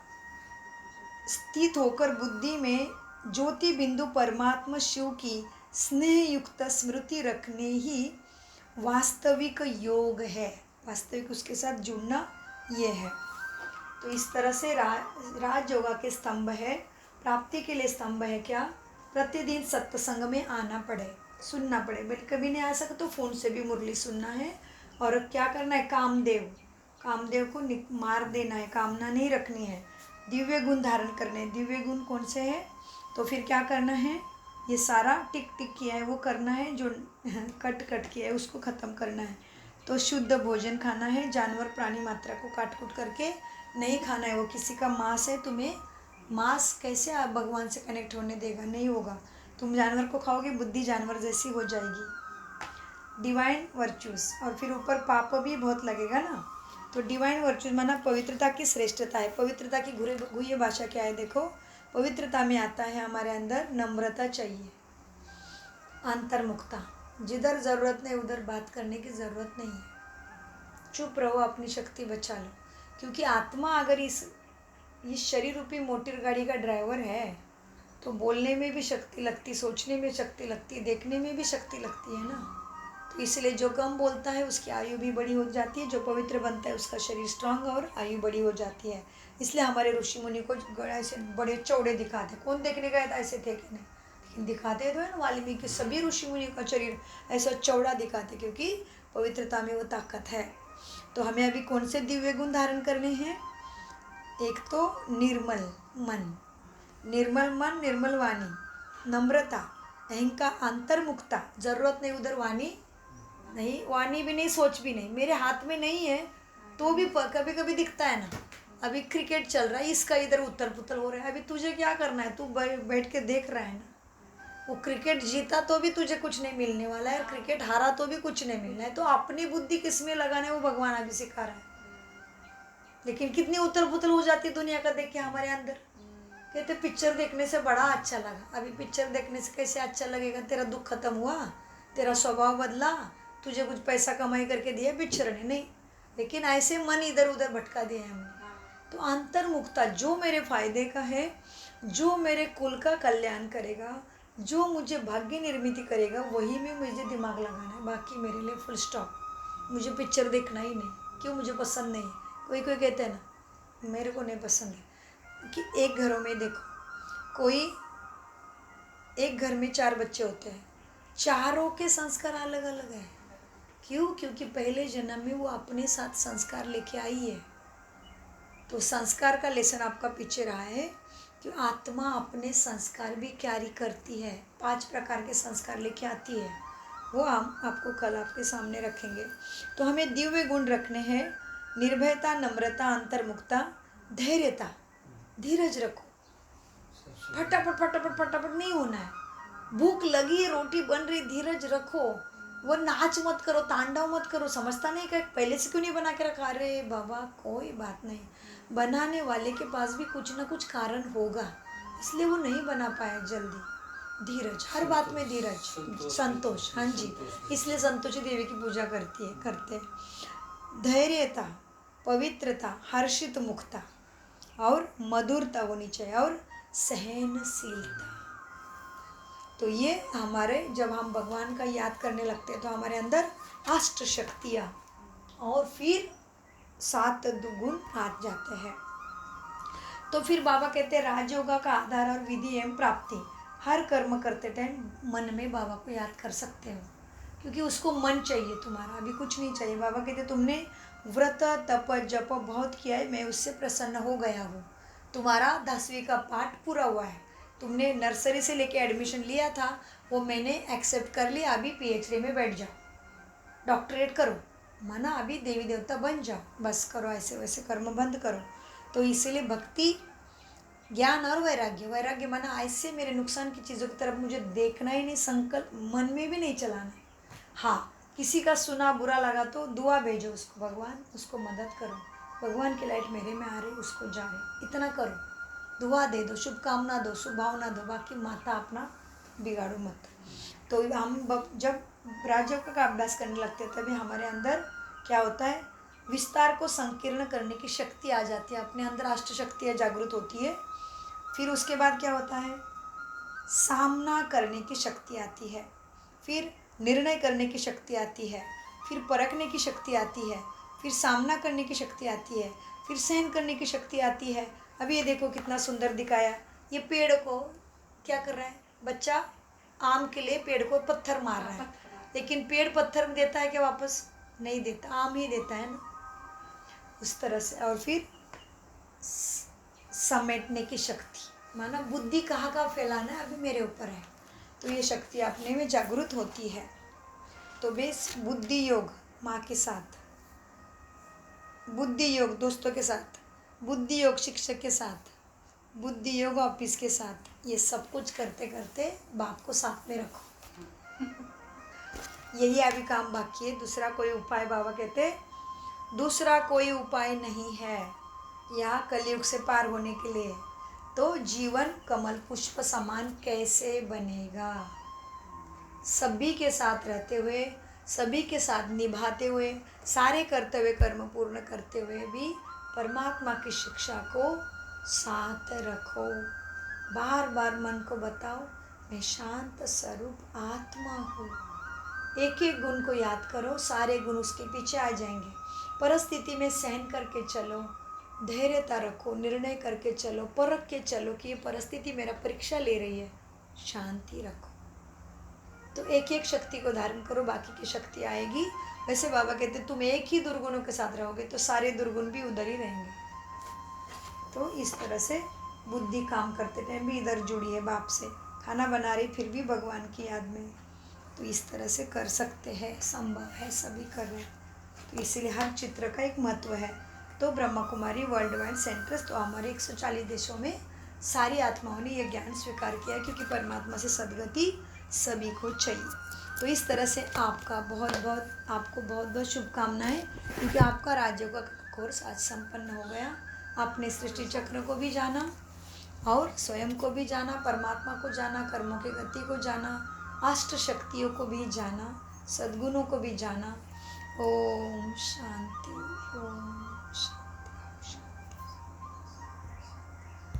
स्थित होकर बुद्धि में ज्योति बिंदु परमात्मा शिव की स्नेह युक्त स्मृति रखने ही वास्तविक योग है। वास्तविक उसके साथ जुड़ना ये है। तो इस तरह से राजयोगा के स्तंभ है, प्राप्ति के लिए स्तंभ है क्या? प्रतिदिन सत्संग में आना पड़े, सुनना पड़े। बट कभी नहीं आ सका तो फ़ोन से भी मुरली सुनना है। और क्या करना है? कामदेव को मार देना है, कामना नहीं रखनी है। दिव्य गुण धारण करने हैं। दिव्य गुण कौन से हैं? तो फिर क्या करना है? ये सारा टिक टिक किया है वो करना है, जो कट किया है उसको ख़त्म करना है। तो शुद्ध भोजन खाना है, जानवर प्राणी मात्रा को काट कूट करके नहीं खाना है। वो किसी का मांस है, तुम्हें मांस कैसे आप भगवान से कनेक्ट होने देगा? नहीं होगा। तुम जानवर को खाओगे, बुद्धि जानवर जैसी हो जाएगी। डिवाइन वर्चूज़, और फिर ऊपर पाप भी बहुत लगेगा ना। तो डिवाइन वर्चूज़ माना पवित्रता की श्रेष्ठता है। पवित्रता की गुह्य भाषा क्या है? देखो, पवित्रता में आता है हमारे अंदर नम्रता चाहिए, अंतर्मुखता। जिधर ज़रूरत नहीं उधर बात करने की ज़रूरत नहीं है। चुप रहो, अपनी शक्ति बचा लो। क्योंकि आत्मा अगर इस शरीर रूपी मोटर गाड़ी का ड्राइवर है, तो बोलने में भी शक्ति लगती, सोचने में शक्ति लगती, देखने में भी शक्ति लगती है ना। तो इसलिए जो कम बोलता है उसकी आयु भी बड़ी हो जाती है, जो पवित्र बनता है उसका शरीर स्ट्रांग और आयु बड़ी हो जाती है। इसलिए हमारे ऋषि मुनि को ऐसे बड़े चौड़े दिखाते। कौन देखने गया था ऐसे थे कि नहीं? लेकिन दिखाते तो है ना, वाल्मीकि सभी ऋषि मुनि का शरीर ऐसा चौड़ा दिखाते, क्योंकि पवित्रता में वो ताकत है। तो हमें अभी कौन से दिव्य गुण धारण करने हैं? एक तो निर्मल मन, निर्मल वाणी, नम्रता, अहंकार, अंतर्मुखता। ज़रूरत नहीं उधर वाणी नहीं, वाणी भी नहीं, सोच भी नहीं। मेरे हाथ में नहीं है तो भी कभी कभी दिखता है ना। अभी क्रिकेट चल रहा है, इसका इधर उत्तर पुतल हो रहा है, अभी तुझे क्या करना है? तू बैठ के देख रहा है ना। वो क्रिकेट जीता तो भी तुझे कुछ नहीं मिलने वाला है, और क्रिकेट हारा तो भी कुछ नहीं मिलना है। तो अपनी बुद्धि किस में लगाना है वो भगवान अभी सिखा रहा है। लेकिन कितनी उथल पुथल हो जाती है दुनिया का देख के हमारे अंदर। कहते पिक्चर देखने से बड़ा अच्छा लगा। अभी पिक्चर देखने से कैसे अच्छा लगेगा? तेरा दुख खत्म हुआ, तेरा स्वभाव बदला, तुझे कुछ पैसा कमाई करके दिया पिक्चर ने? नहीं। लेकिन ऐसे मन इधर उधर भटका दिया है हमने। तो अंतर्मुखता, जो मेरे फायदे का है, जो मेरे कुल का कल्याण करेगा, जो मुझे भाग्य निर्मित करेगा, वही में मुझे दिमाग लगाना है। बाकी मेरे लिए फुल स्टॉप। मुझे पिक्चर देखना ही नहीं। क्यों? मुझे पसंद नहीं है। कोई कहते हैं ना मेरे को नहीं पसंद है। कि एक घरों में देखो, कोई एक घर में 4 बच्चे होते हैं, चारों के संस्कार अलग अलग हैं। क्यों? क्योंकि पहले जन्म में वो अपने साथ संस्कार लेके आई है। तो संस्कार का लेसन आपका पीछे रहा है कि आत्मा अपने संस्कार भी कैरी करती है। 5 प्रकार के संस्कार लेके आती है। वो हम आपको कल आपके सामने रखेंगे। तो हमें दिव्य गुण रखने हैं, निर्भयता, नम्रता, अंतर्मुखता, धैर्यता, धीरज रखो। फटाफट फटाफट फटाफट नहीं होना है। भूख लगी है, रोटी बन रही, धीरज रखो। वो नाच मत करो, तांडव मत करो। समझता नहीं कि पहले से क्यों नहीं बना के रखा? अरे बाबा कोई बात नहीं, बनाने वाले के पास भी कुछ ना कुछ कारण होगा, इसलिए वो नहीं बना पाया जल्दी। धीरज, हर बात में धीरज, संतोष। हाँ जी, इसलिए संतोषी देवी की पूजा करते हैं। धैर्यता, पवित्रता, हर्षित मुखता और मधुरता होनी चाहिए, और सहनशीलता। तो ये हमारे, जब हम भगवान का याद करने लगते हैं तो हमारे अंदर अष्ट शक्तियाँ और फिर 7 गुण आ जाते हैं। तो फिर बाबा कहते हैं राजयोगा का आधार और विधि एवं प्राप्ति। हर कर्म करते टाइम मन में बाबा को याद कर सकते हो, क्योंकि उसको मन चाहिए तुम्हारा, अभी कुछ नहीं चाहिए। बाबा कहते तुमने व्रत तप जप बहुत किया है, मैं उससे प्रसन्न हो गया हूँ। तुम्हारा 10वीं का पाठ पूरा हुआ है, तुमने नर्सरी से लेके एडमिशन लिया था, वो मैंने एक्सेप्ट कर लिया। अभी PhD में बैठ जाओ, डॉक्टरेट करो, माना अभी देवी देवता बन जाओ, बस करो, ऐसे वैसे कर्म बंद करो। तो इसीलिए भक्ति, ज्ञान और वैराग्य। वैराग्य माना ऐसे मेरे नुकसान की चीज़ों की तरफ मुझे देखना ही नहीं, संकल्प मन में भी नहीं चलाना है। हाँ, किसी का सुना बुरा लगा तो दुआ भेजो उसको, भगवान उसको मदद करो, भगवान की लाइट मेरे में आ रही, उसको जा रही, इतना करो। दुआ दे दो, शुभकामना दो, शुभभावना दो, बाकी माता अपना बिगाड़ो मत। तो हम जब राजयोग का अभ्यास करने लगते हैं तभी हमारे अंदर क्या होता है, विस्तार को संकीर्ण करने की शक्ति आ जाती है, अपने अंदर अष्ट शक्तियाँ जागृत होती है। फिर उसके बाद क्या होता है, सामना करने की शक्ति आती है, फिर निर्णय करने की शक्ति आती है, फिर परखने की शक्ति आती है, फिर सामना करने की शक्ति आती है, फिर सहन करने की शक्ति आती है। अभी ये देखो कितना सुंदर दिखाया, ये पेड़ को क्या कर रहा है बच्चा, आम के लिए पेड़ को पत्थर मार रहा है, लेकिन पेड़ पत्थर देता है क्या वापस? नहीं देता, आम ही देता है ना, उस तरह से। और फिर समेटने की शक्ति, माना बुद्धि कहाँ फैलाना है अभी मेरे ऊपर है, तो ये शक्ति अपने में जागृत होती है। तो बेस बुद्धि योग माँ के साथ, बुद्धि योग दोस्तों के साथ, बुद्धि योग शिक्षक के साथ, बुद्धि योग ऑफिस के साथ, ये सब कुछ करते करते बाप को साथ में रखो। यही अभी काम बाकी है, दूसरा कोई उपाय, बाबा कहते दूसरा कोई उपाय नहीं है यहाँ कलयुग से पार होने के लिए। तो जीवन कमल पुष्प समान कैसे बनेगा? सभी के साथ रहते हुए, सभी के साथ निभाते हुए, सारे कर्तव्य कर्म पूर्ण करते हुए भी परमात्मा की शिक्षा को साथ रखो। बार बार मन को बताओ मैं शांत स्वरूप आत्मा हूँ। एक एक गुण को याद करो, सारे गुण उसके पीछे आ जाएंगे। परिस्थिति में सहन करके चलो, धैर्यता रखो, निर्णय करके चलो, परख के चलो कि ये परिस्थिति मेरा परीक्षा ले रही है, शांति रखो। तो एक एक शक्ति को धारण करो, बाकी की शक्ति आएगी। वैसे बाबा कहते तुम एक ही दुर्गुणों के साथ रहोगे तो सारे दुर्गुण भी उधर ही रहेंगे। तो इस तरह से बुद्धि काम करते टाइम भी इधर जुड़ी है बाप से, खाना बना रही फिर भी भगवान की याद में, तो इस तरह से कर सकते हैं, संभव है, सभी कर रहे हैं। तो इसीलिए हर चित्र का एक महत्व है। तो Brahma Kumari world wide centres, तो हमारे 140 देशों में सारी आत्माओं ने यह ज्ञान स्वीकार किया, क्योंकि परमात्मा से सद्गति सभी को चाहिए। तो इस तरह से आपको बहुत बहुत शुभकामनाएं, क्योंकि आपका राजयोग का कोर्स आज संपन्न हो गया। आपने सृष्टि चक्र को भी जाना और स्वयं को भी जाना, परमात्मा को जाना, कर्मों की गति को जाना, अष्ट शक्तियों को भी जाना, सद्गुणों को भी जाना। ओम शांति। ओम